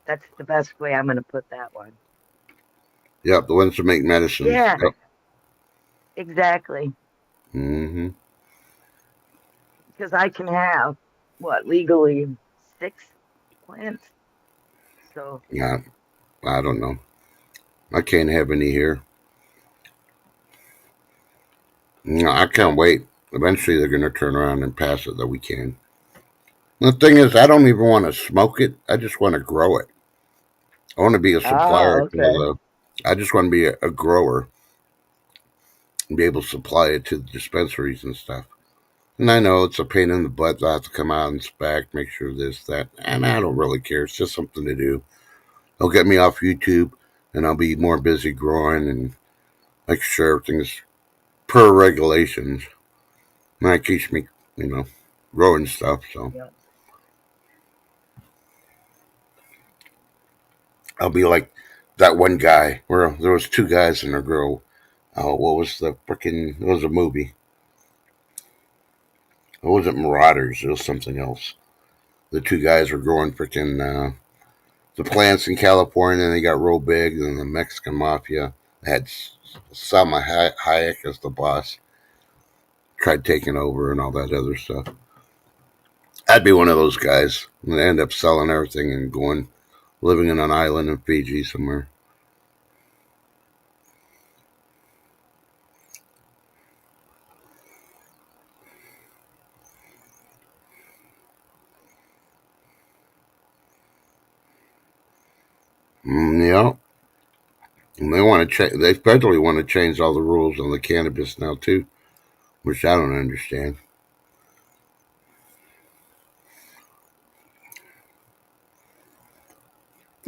Speaker 4: That's the best way I'm going to put that one.
Speaker 1: Yep, the ones that make medicines.
Speaker 4: Yeah,
Speaker 1: Yep.
Speaker 4: exactly.
Speaker 1: Mm-hmm.
Speaker 4: Because I can have, what, legally 6 plants? So,
Speaker 1: Yeah, I don't know. I can't have any here. No, I can't wait. Eventually, they're going to turn around and pass it that we can. The thing is, I don't even want to smoke it. I just want to grow it. I want to be a supplier
Speaker 4: oh,
Speaker 1: to
Speaker 4: okay.
Speaker 1: the. I just want to be a grower and be able to supply it to the dispensaries and stuff. And I know it's a pain in the butt. I have to come out and inspect, make sure this, that, and I don't really care. It's just something to do. It'll get me off YouTube, and I'll be more busy growing and making sure everything's per regulations. And that keeps me, you know, growing stuff. So
Speaker 4: Yeah.
Speaker 1: I'll be like that one guy where there was two guys and a girl. Oh, what was the freaking? It was a movie. It wasn't Marauders. It was something else. The two guys were growing freaking the plants in California, and they got real big. And the Mexican mafia had Salma Hayek as the boss. Tried taking over and all that other stuff. I'd be one of those guys and end up selling everything and going living in an island in Fiji somewhere. Yeah, and they want to change. They federally want to change all the rules on the cannabis now too, which I don't understand.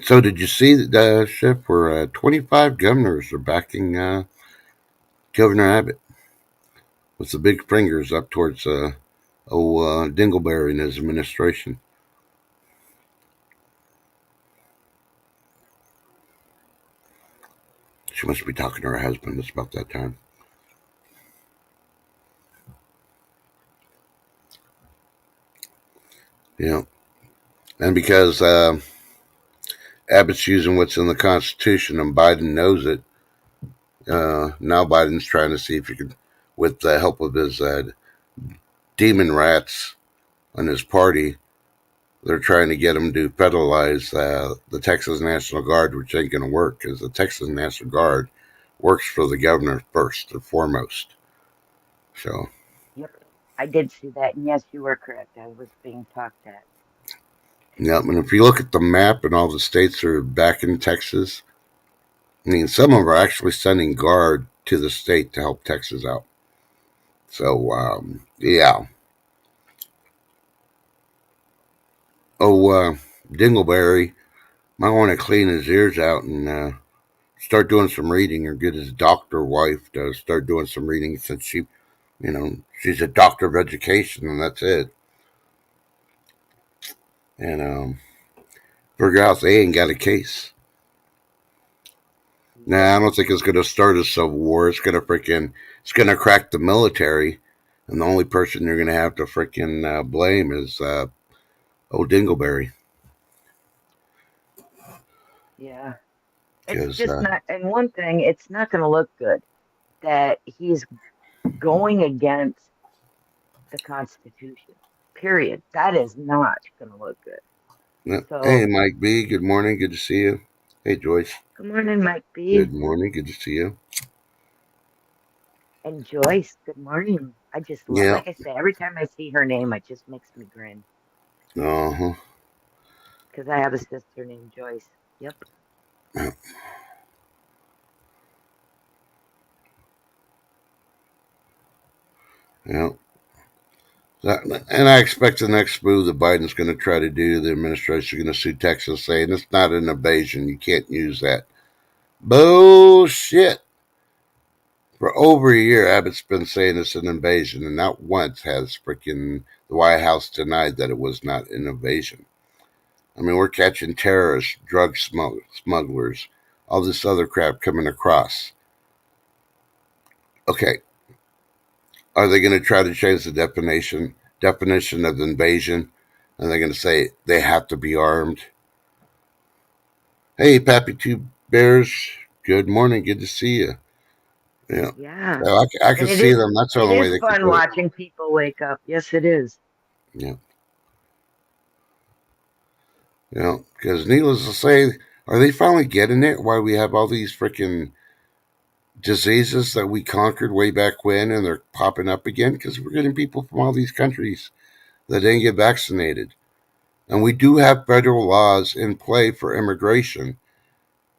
Speaker 1: So did you see the shift where 25 governors are backing Governor Abbott with the big fingers up towards Dingleberry and his administration? She must be talking to her husband. It's about that time. Yeah, and because Abbott's using what's in the Constitution and Biden knows it, now Biden's trying to see if he can, with the help of his demon rats and his party, they're trying to get him to federalize the Texas National Guard, which ain't going to work because the Texas National Guard works for the governor first and foremost. So,
Speaker 4: Yep. I did see that. And yes, you were correct. I was being talked at.
Speaker 1: yeah, and if you look at the map and all the states that are back in Texas, I mean, some of them are actually sending guard to the state to help Texas out. So, yeah. Oh, Dingleberry might want to clean his ears out and start doing some reading, or get his doctor wife to start doing some reading, since she's a doctor of education and that's it. And figure out they ain't got a case.
Speaker 4: Yep.
Speaker 1: Nah, I don't think it's going to start a civil war. It's going to crack the military. And the only person you're going to have to freaking blame is old Dingleberry.
Speaker 4: Yeah. It's
Speaker 1: because
Speaker 4: just not, and one thing, it's not going to look good that he's going against the Constitution. Period. That is not going to look good.
Speaker 1: hey,
Speaker 4: So,
Speaker 1: Mike B, good morning. Good to see you. Hey, Joyce.
Speaker 4: good morning, Mike B.
Speaker 1: Good morning. Good to see you.
Speaker 4: And Joyce, good morning. I just love,
Speaker 1: Yeah.
Speaker 4: like I say, every time I see her name, it just makes me grin
Speaker 1: Uh huh.
Speaker 4: because I have a sister named Joyce. Yep.
Speaker 1: Yeah. And I expect the next move that Biden's going to try to do, the administration is going to sue Texas, saying it's not an invasion. You can't use that. Bullshit. For over a year, Abbott's been saying it's an invasion, and not once has freaking the White House denied that it was not an invasion. I mean, we're catching terrorists, drug smugglers, all this other crap coming across. Okay, are they going to try to change the definition of invasion? And they're going to say they have to be armed? Hey, Pappy Two Bears, good morning. Good to see you. Yeah,
Speaker 4: Yeah.
Speaker 1: so I can
Speaker 4: And
Speaker 1: see them. That's the
Speaker 4: it
Speaker 1: only way
Speaker 4: is
Speaker 1: they can
Speaker 4: fun
Speaker 1: put it.
Speaker 4: watching people wake up. Yes, it is.
Speaker 1: Yeah, yeah. Because needless to say, are they finally getting it? Why we have all these freaking diseases that we conquered way back when, and they're popping up again? Because we're getting people from all these countries that didn't get vaccinated, and we do have federal laws in play for immigration,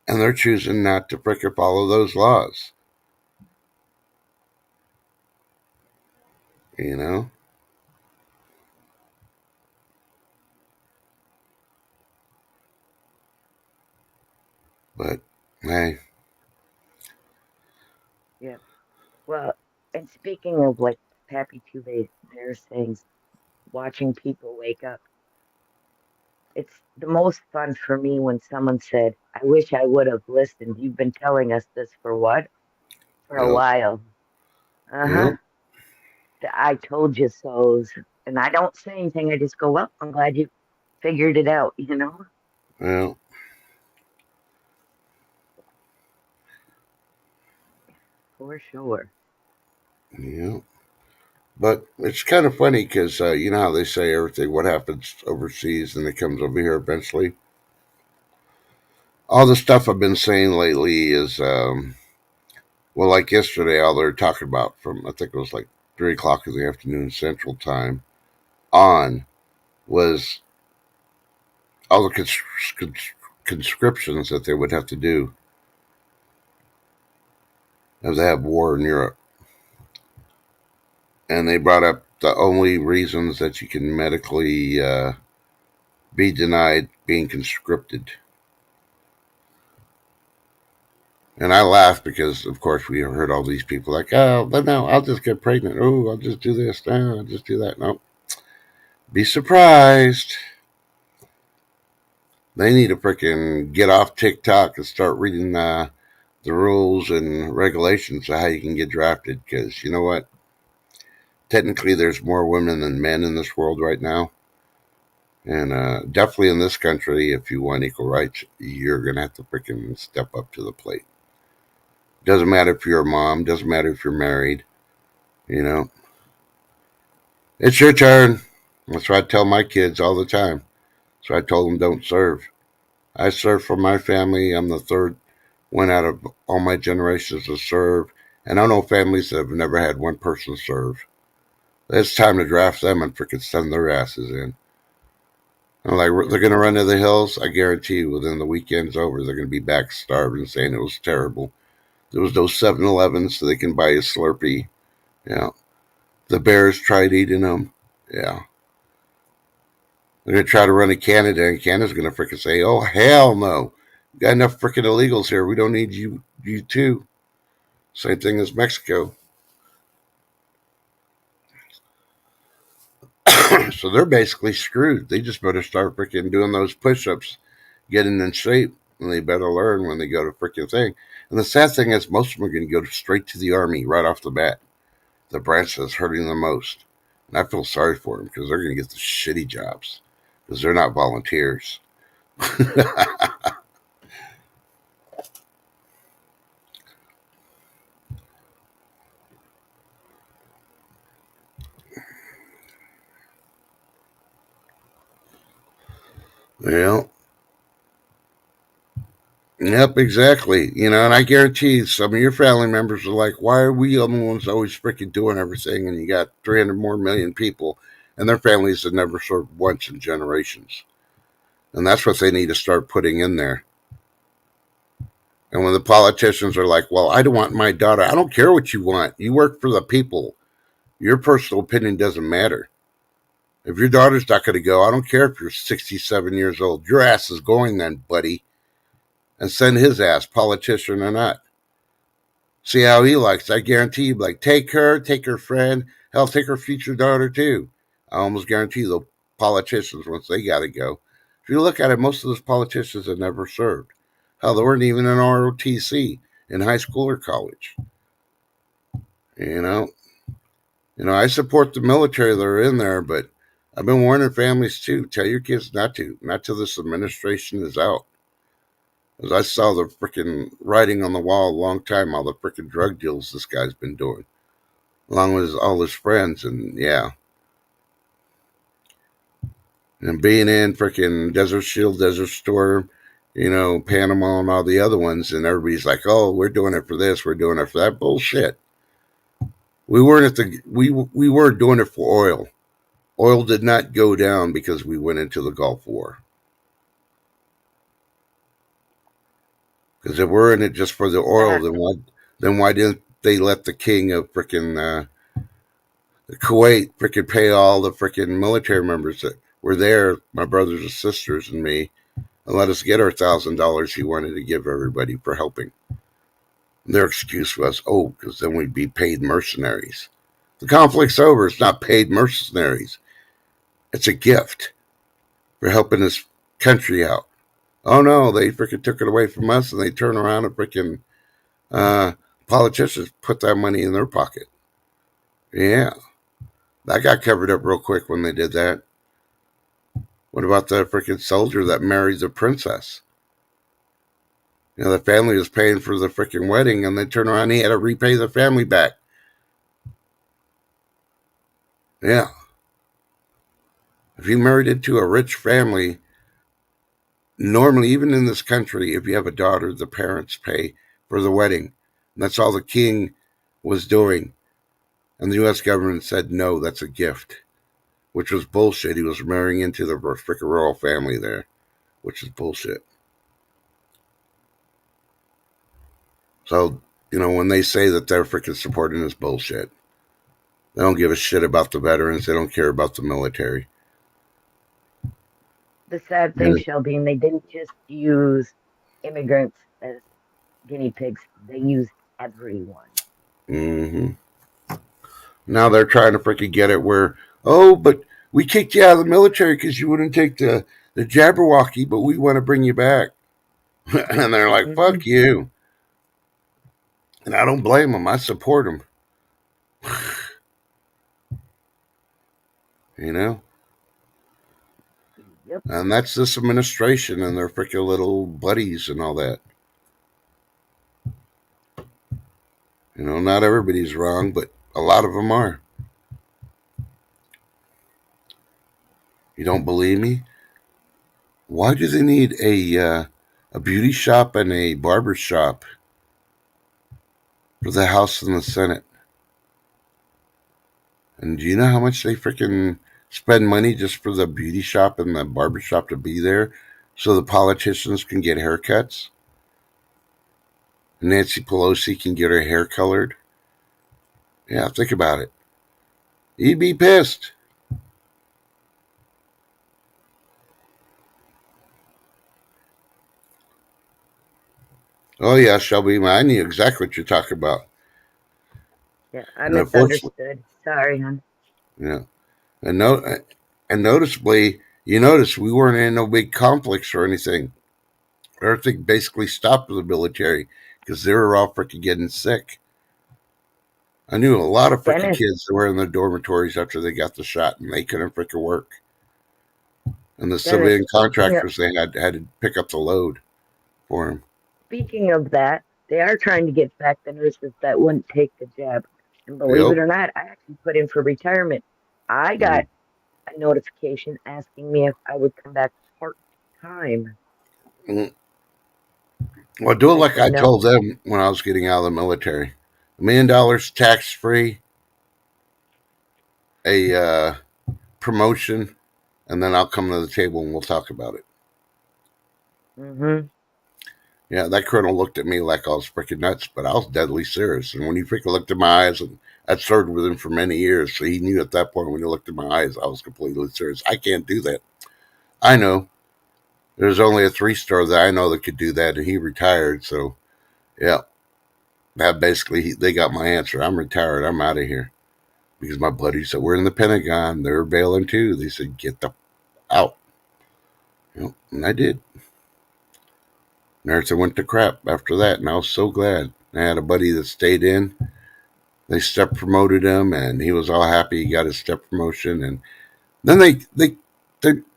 Speaker 1: and they're choosing not to frickin' follow those laws. You know, but hey,
Speaker 4: Yeah. Well, and speaking of like Pappy Two Bears things, watching people wake up, it's the most fun for me when someone said, I wish I would have listened. You've been telling us this for what? For a
Speaker 1: yep,
Speaker 4: while. Uh huh.
Speaker 1: yep,
Speaker 4: The I told you so's. And I don't say anything. I just go, well, I'm glad you figured it out,
Speaker 1: yep,
Speaker 4: for sure.
Speaker 1: yep. But it's kind of funny because you know how they say everything, what happens overseas and it comes over here eventually. All the stuff I've been saying lately is, well, like yesterday, all they're talking about from I think it was like 3 o'clock in the afternoon Central Time on was all the conscriptions that they would have to do as they have war in Europe, and they brought up the only reasons that you can medically be denied being conscripted. And I laugh because, of course, we heard all these people like, oh, but no, I'll just get pregnant. Oh, I'll just do this. No, I'll just do that. No, be surprised. They need to freaking get off TikTok and start reading the rules and regulations of how you can get drafted. Because you know what? Technically, there's more women than men in this world right now. And definitely in this country, if you want equal rights, you're going to have to freaking step up to the plate. Doesn't matter if you're a mom, doesn't matter if you're married, you know. It's your turn. That's what I tell my kids all the time. So I told them don't serve. I serve for my family. I'm the third one out of all my generations to serve. And I know families that have never had one person serve. It's time to draft them and freaking send their asses in. I'm like,
Speaker 4: Yeah.
Speaker 1: they're going to run to the hills. I guarantee you, within the weekend's over, they're going to be back starving, saying it was terrible. There was no 7-Elevens so they can buy a Slurpee. Yeah. The Bears tried eating them. Yeah. They're going to try to run to Canada, and Canada's going to freaking say, oh, hell no. We got enough freaking illegals here. We don't need you too. Same thing as Mexico. So they're basically screwed. They just better start freaking doing those push ups, getting in shape, and they better learn when they go to freaking thing. And the sad thing is, most of them are going to go straight to the army right off the bat. The branch that's hurting the most. And I feel sorry for them because they're going to get the shitty jobs because they're not volunteers. Yeah. Yep, exactly. And I guarantee some of your family members are like, why are we the ones always freaking doing everything? And you got 300 more million people, and their families have never served once in generations. And that's what they need to start putting in there. And when the politicians are like, well, I don't want my daughter, I don't care what you want. You work for the people. Your personal opinion doesn't matter. If your daughter's not going to go, I don't care if you're 67 years old. Your ass is going then, buddy. And send his ass, politician or not. See how he likes. I guarantee you, like, take her friend, hell, take her future daughter too. I almost guarantee the politicians, once they got to go. If you look at it, most of those politicians have never served. Hell, they weren't even in ROTC in high school or college. You know, I support the military that are in there, but I've been warning families too. Tell your kids not till this administration is out. As I saw the freaking writing on the wall a long time, all the freaking drug deals this guy's been doing, along with all his friends, and yeah, and being in freaking Desert Shield, Desert Storm, Panama, and all the other ones, and everybody's like, "Oh, we're doing it for this, we're doing it for that." Bullshit. We weren't at the we were doing it for oil. Oil did not go down because we went into the Gulf War. Because if we're in it just for the oil,
Speaker 4: That
Speaker 1: then why didn't they let the king of freaking Kuwait freaking pay all the freaking military members that were there, my brothers and sisters and me, and let us get our $1,000 he wanted to give everybody for helping. Their excuse was, oh, because then we'd be paid mercenaries. The conflict's over. It's not paid mercenaries. It's a gift for helping this country out. Oh no, they freaking took it away from us, and they turn around and freaking uh, politicians put that money in their pocket. Yeah, that got covered up real quick when they did that. What about the freaking soldier that married the princess? The family was paying for the freaking wedding, and they turned around and he had to repay the family back. Yeah. If you married into a rich family, normally, even in this country, if you have a daughter, the parents pay for the wedding. And that's all the king was doing. And the U.S. government said, no, that's a gift, which was bullshit. He was marrying into the freaking royal family there, which is bullshit. So, when they say that they're freaking supporting this bullshit, they don't give a shit about the veterans. They don't care about the military.
Speaker 4: the sad thing,
Speaker 1: And,
Speaker 4: Shelby, and they didn't just use immigrants as guinea pigs. They used everyone.
Speaker 1: mm-hmm. Now they're trying to freaking get it where, oh, but we kicked you out of the military because you wouldn't take the Jabberwocky, but we want to bring you back. And they're like,
Speaker 4: Hmm.
Speaker 1: fuck you. And I don't blame them. I support them. you know?
Speaker 4: Yep.
Speaker 1: And that's this administration and their freaking little buddies and all that. Not everybody's wrong, but a lot of them are. You don't believe me? Why do they need a beauty shop and a barber shop for the House and the Senate? And do you know how much they freaking spend money just for the beauty shop and the barber shop to be there so the politicians can get haircuts? And Nancy Pelosi can get her hair colored? Yeah, think about it. You'd be pissed. Oh, yeah, Shelby, I knew exactly what you're talking about.
Speaker 4: Yeah, I
Speaker 1: And unfortunately,
Speaker 4: misunderstood. Sorry, hon.
Speaker 1: yeah. And, no, and noticeably, you notice we weren't in no big conflicts or anything. Everything basically stopped with the military because they were all freaking getting sick. I knew a lot of freaking
Speaker 4: Dennis,
Speaker 1: kids that were in the dormitories after they got the shot and they couldn't freaking work. And the
Speaker 4: Dennis,
Speaker 1: civilian contractors they had to pick up the load for them.
Speaker 4: speaking of that, they are trying to get back the nurses that wouldn't take the jab. And believe it
Speaker 1: Yep.
Speaker 4: or not, I actually put in for retirement. I got
Speaker 1: Mm.
Speaker 4: a notification asking me if I would come back part time.
Speaker 1: Mm. Well, do it
Speaker 4: I
Speaker 1: like
Speaker 4: said,
Speaker 1: I
Speaker 4: no.
Speaker 1: told them when I was getting out of the military. $1 million tax free, a promotion, and then I'll come to the table and we'll talk about it.
Speaker 4: Mm-hmm.
Speaker 1: Yeah, that colonel looked at me like I was freaking nuts, but I was deadly serious. And when he freaking looked in my eyes, and I'd served with him for many years, so he knew at that point when he looked in my eyes, I was completely serious. I can't do that. I know. There's only a 3-star that I know that could do that, and he retired. So, yeah, that basically, they got my answer. I'm retired. I'm out of here. Because my buddies that were in the Pentagon, they were bailing too. They said, get the out. And I did. Everything went to crap after that, and I was so glad. I had a buddy that stayed in. They step promoted him, and he was all happy he got his step promotion. And then they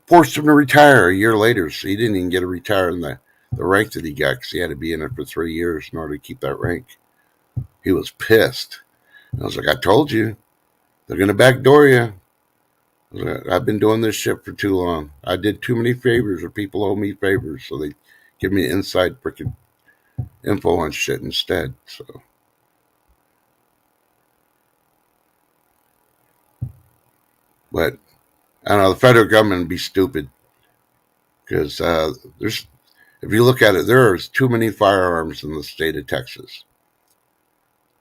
Speaker 1: forced him to retire a year later, so he didn't even get to retire in the rank that he got because he had to be in it for 3 years in order to keep that rank. He was pissed. I was like, I told you, they're going to backdoor you. I've been doing this shit for too long. I did too many favors, or people owe me favors, so they give me inside freaking info on shit instead. So, but I don't know. The federal government would be stupid because there's, if you look at it, there are too many firearms in the state of Texas,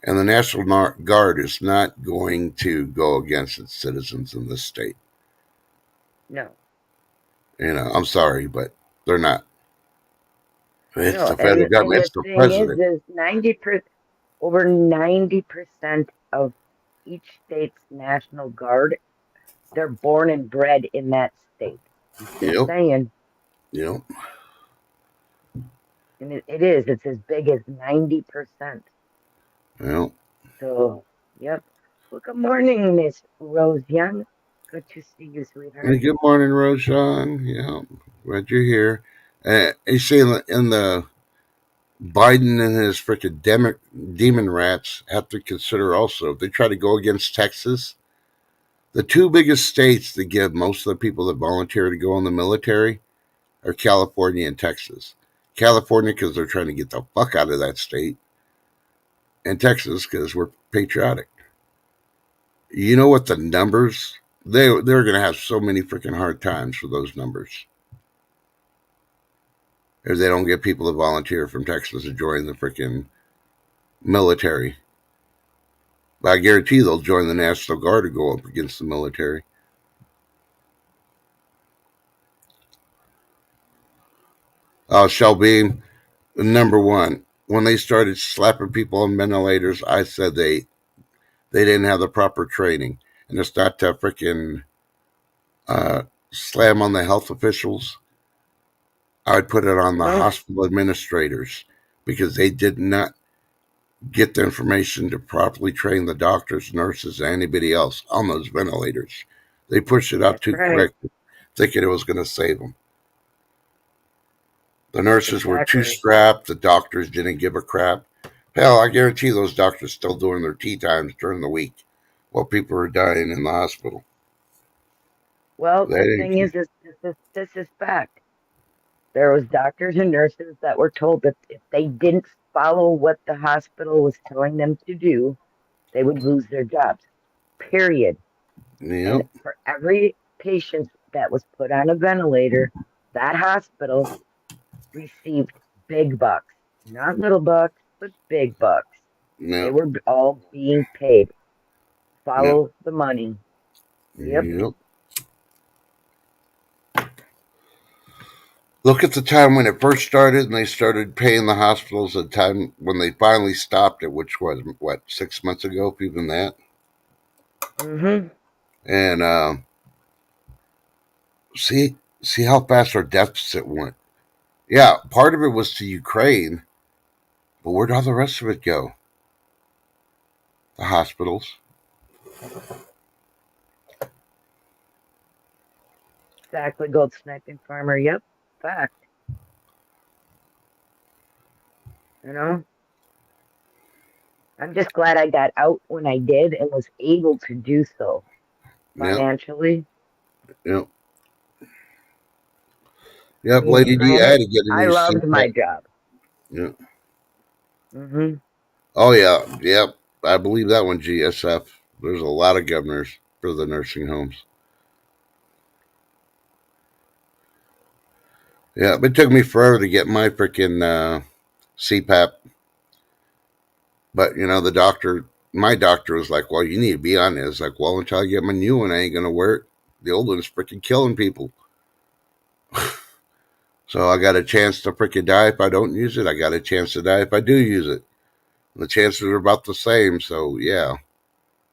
Speaker 1: and the National Guard is not going to go against its citizens in this state.
Speaker 4: No.
Speaker 1: I'm sorry, but they're not. It's
Speaker 4: No.
Speaker 1: the federal
Speaker 4: And
Speaker 1: government.
Speaker 4: the
Speaker 1: It's the
Speaker 4: thing
Speaker 1: president.
Speaker 4: is 90% over 90% of each state's National Guard, they're born and bred in that state. I'm just
Speaker 1: Yep.
Speaker 4: saying.
Speaker 1: Yep.
Speaker 4: And it is. It's as big as 90%.
Speaker 1: Yep.
Speaker 4: So, yep. Well, good morning, Miss Rose Young. Good to see you,
Speaker 1: Hey,
Speaker 4: sweetheart.
Speaker 1: good morning, Roshan. Yeah, glad you're here. You see, in the Biden and his freaking demon rats have to consider also, if they try to go against Texas, the two biggest states that give most of the people that volunteer to go in the military are California and Texas. California, because they're trying to get the fuck out of that state, and Texas, because we're patriotic. You know what the numbers? They're going to have so many freaking hard times for those numbers if they don't get people to volunteer from Texas to join the freaking military. But I guarantee they'll join the National Guard to go up against the military. Shelby, number one, when they started slapping people on ventilators, I said they didn't have the proper training, and it's not to freaking uh, slam on the health officials. I'd put it on the
Speaker 4: No,
Speaker 1: hospital administrators because they did not get the information to properly train the doctors, nurses, and anybody else on those ventilators. They pushed it out
Speaker 4: that's
Speaker 1: too
Speaker 4: right.
Speaker 1: quick, thinking it was going to save them. The nurses were too
Speaker 4: Exactly.
Speaker 1: strapped. The doctors didn't give a crap. Hell, I guarantee those doctors still doing their tea times during the week while people are dying in the hospital.
Speaker 4: Well,
Speaker 1: They
Speaker 4: the
Speaker 1: didn't
Speaker 4: thing
Speaker 1: care.
Speaker 4: is, this is fact. There was doctors and nurses that were told that if they didn't follow what the hospital was telling them to do, they would lose their jobs. Period. And
Speaker 1: Yep,
Speaker 4: for every patient that was put on a ventilator, that hospital received big bucks, not little bucks, but big bucks. They
Speaker 1: yep,
Speaker 4: were all being paid.
Speaker 1: yep,
Speaker 4: Follow the money. Yep.
Speaker 1: yep. Look at the time when it first started and they started paying the hospitals, the time when they finally stopped it, which was, what, 6 months ago, even that?
Speaker 4: Mm-hmm.
Speaker 1: And see how fast our deficit went. Yeah, part of it was to Ukraine, but where'd all the rest of it go? The hospitals.
Speaker 4: Exactly. Gold sniping farmer. Yep. Fact. You know, I'm just glad I got out when I did and was able to do so
Speaker 1: Yep,
Speaker 4: financially.
Speaker 1: yep. Yep,
Speaker 4: Being
Speaker 1: Lady D, I had
Speaker 4: frank,
Speaker 1: to get a
Speaker 4: I
Speaker 1: new
Speaker 4: loved my
Speaker 1: CPAP.
Speaker 4: job.
Speaker 1: Yeah.
Speaker 4: Hmm.
Speaker 1: Oh yeah, yep. I believe that one. GSF. There's a lot of governors for the nursing homes. Yeah, it took me forever to get my freaking CPAP, but my doctor was like, "Well, you need to be on this." Like, well, until I get my new one, I ain't gonna wear it. The old one's freaking killing people. So I got a chance to freaking die if I don't use it. I got a chance to die if I do use it. The chances are about the same. So yeah,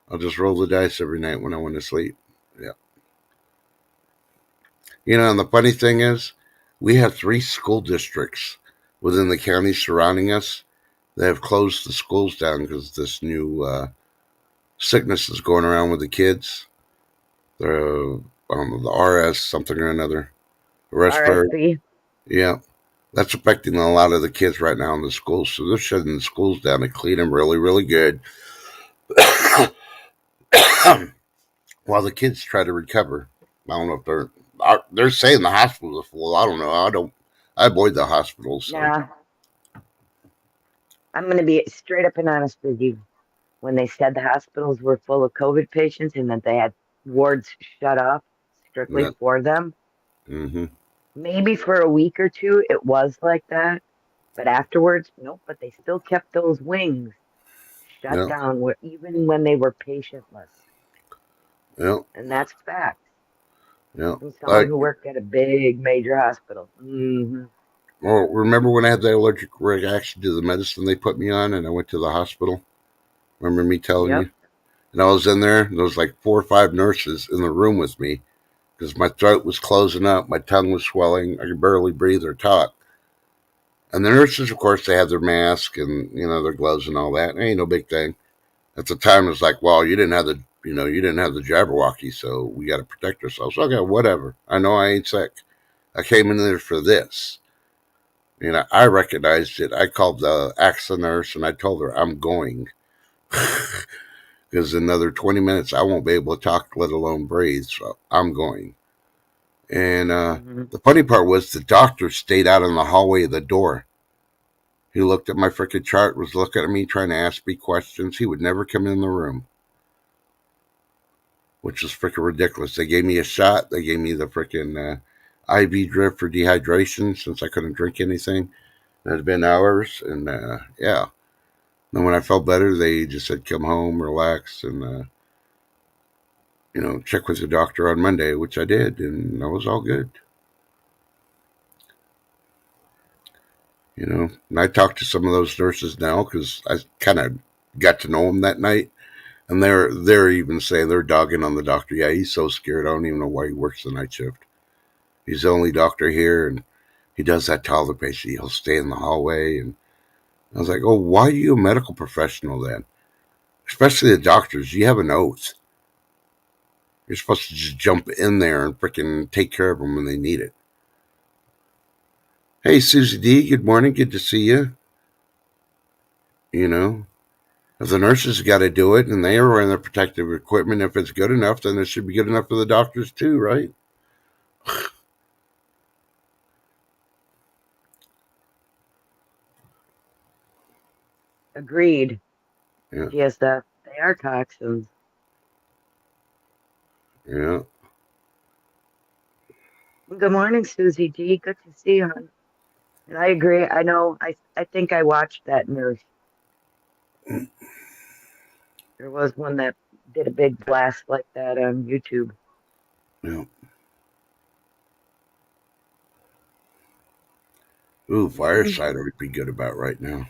Speaker 1: I'll just roll the dice every night when I want to sleep. Yeah. And the funny thing is, we have 3 school districts within the county surrounding us that have closed the schools down because this new sickness is going around with the kids. The RS something or another, respiratory.
Speaker 4: RSP.
Speaker 1: Yeah, that's affecting a lot of the kids right now in the schools. So they're shutting the schools down to clean them really, really good, while the kids try to recover. I don't know if they're saying the hospitals are full. I don't know. I avoid the hospitals. So
Speaker 4: Nah, I'm going to be straight up and honest with you. When they said the hospitals were full of COVID patients and that they had wards shut off strictly
Speaker 1: yeah.
Speaker 4: for them,
Speaker 1: Mm-hmm.
Speaker 4: maybe for a week or two it was like that. But afterwards, nope. But they still kept those wings shut
Speaker 1: Yeah.
Speaker 4: down, even when they were patientless,
Speaker 1: Yeah.
Speaker 4: and that's fact.
Speaker 1: Yeah.
Speaker 4: From someone
Speaker 1: Like,
Speaker 4: who worked at a big major hospital. Hmm.
Speaker 1: well, remember when I had the allergic reaction to the medicine they put me on, and I went to the hospital? Remember me telling
Speaker 4: Yep.
Speaker 1: you? And I was in there, and there was like 4 or 5 nurses in the room with me because my throat was closing up, my tongue was swelling, I could barely breathe or talk. And the nurses, of course, they have their mask and their gloves and all that. It ain't no big thing. At the time, it was like, well, you didn't have the Jabberwocky, so we got to protect ourselves. Okay, whatever. I know I ain't sick. I came in there for this. I recognized it. I called the AXA nurse and I told her I'm going because in another 20 minutes I won't be able to talk, let alone breathe. So I'm going. And
Speaker 4: Hmm.
Speaker 1: the funny part was the doctor stayed out in the hallway of the door. He looked at my freaking chart, was looking at me, trying to ask me questions. He would never come in the room, which was freaking ridiculous. They gave me a shot. They gave me the freaking IV drip for dehydration since I couldn't drink anything. It had been hours, and yeah. Then when I felt better, they just said, "Come home, relax, and check with the doctor on Monday," which I did, and that was all good. And I talked to some of those nurses now because I kind of got to know them that night, and they're even saying they're dogging on the doctor. Yeah, he's so scared. I don't even know why he works the night shift. He's the only doctor here, and he does that to all the patients. He'll stay in the hallway, and I was like, "Oh, why are you a medical professional then? Especially the doctors. You have an oath. You're supposed to just jump in there and freaking take care of them when they need it." Hey, Susie D, good morning. Good to see you. You know, if the nurses got to do it and they are wearing their protective equipment, if it's good enough, then it should be good enough for the doctors too, right?
Speaker 4: Agreed.
Speaker 1: Yeah,
Speaker 4: GSF. They are toxins.
Speaker 1: yeah.
Speaker 4: Good morning, Susie G. Good to see you, hon. And I agree. I know. I think I watched that nurse. There was one that did a big blast like that on YouTube.
Speaker 1: Yeah. Ooh,
Speaker 4: Hmm.
Speaker 1: fireside would be good about right now.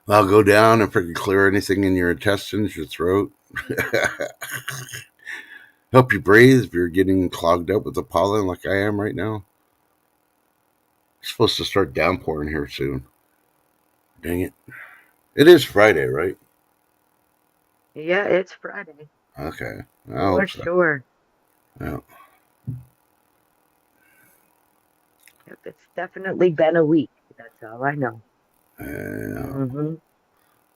Speaker 1: I'll go down and freaking clear anything in your intestines, your throat. Help you breathe if you're getting clogged up with the pollen like I am right now. It's supposed to start downpouring here soon. Dang it. It is Friday, right?
Speaker 4: Yeah, it's Friday
Speaker 1: Okay. I
Speaker 4: for
Speaker 1: hope so.
Speaker 4: sure.
Speaker 1: Yeah.
Speaker 4: Yep, it's definitely been a week. That's all I know.
Speaker 1: Yeah.
Speaker 4: Hmm.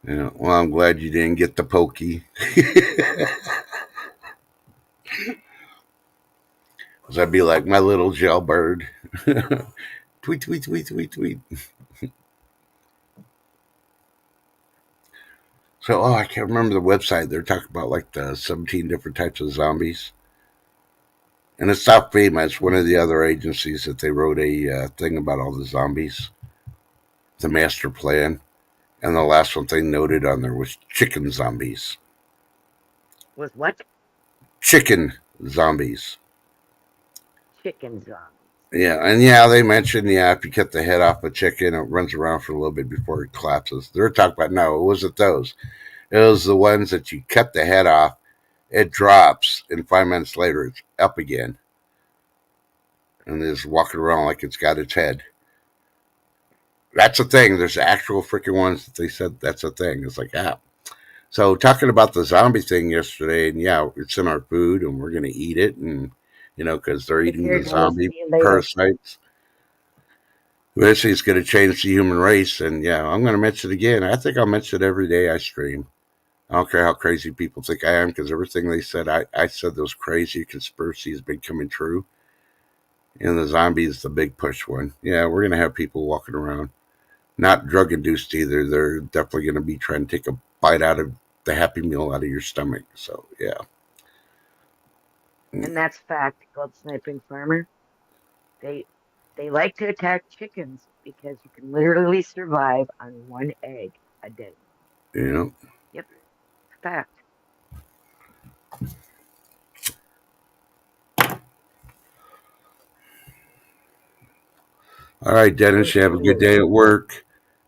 Speaker 1: Yeah. Well, I'm glad you didn't get the pokey. 'Cause I'd be like my little jailbird. Tweet, tweet, tweet, tweet, tweet. So, I can't remember the website. They're talking about like the 17 different types of zombies. And it's not FEMA. It's one of the other agencies that they wrote a thing about all the zombies, the master plan. And the last one they noted on there was chicken zombies.
Speaker 4: Was what?
Speaker 1: Chicken zombies.
Speaker 4: Chicken zombies.
Speaker 1: Yeah, and yeah, they mentioned if you cut the head off a chicken, it runs around for a little bit before it collapses. They're talking about no, it wasn't those. It was the ones that you cut the head off, it drops, and 5 minutes later it's up again, and it's walking around like it's got its head. That's a thing. There's actual freaking ones that they said that's a thing. It's like So talking about the zombie thing yesterday, and yeah, it's in our food, and we're gonna eat it, and because they're
Speaker 4: Take
Speaker 1: eating
Speaker 4: care,
Speaker 1: the
Speaker 4: Dennis.
Speaker 1: zombie
Speaker 4: See you later.
Speaker 1: parasites. Eventually, it's going to change the human race, and yeah, I'm going to mention it again. I think I'll mention it every day I stream. I don't care how crazy people think I am, because everything they said, I said those crazy conspiracies have been coming true. And the zombie is the big push one. Yeah, we're going to have people walking around. Not drug induced either. They're definitely going to be trying to take a bite out of the Happy Meal out of your stomach. So, yeah.
Speaker 4: And that's fact, gold sniping farmer. They they like to attack chickens because you can literally survive on one egg a day.
Speaker 1: You know.
Speaker 4: Yep, fact.
Speaker 1: All right, Dennis, you have a good
Speaker 4: Absolutely.
Speaker 1: day at work.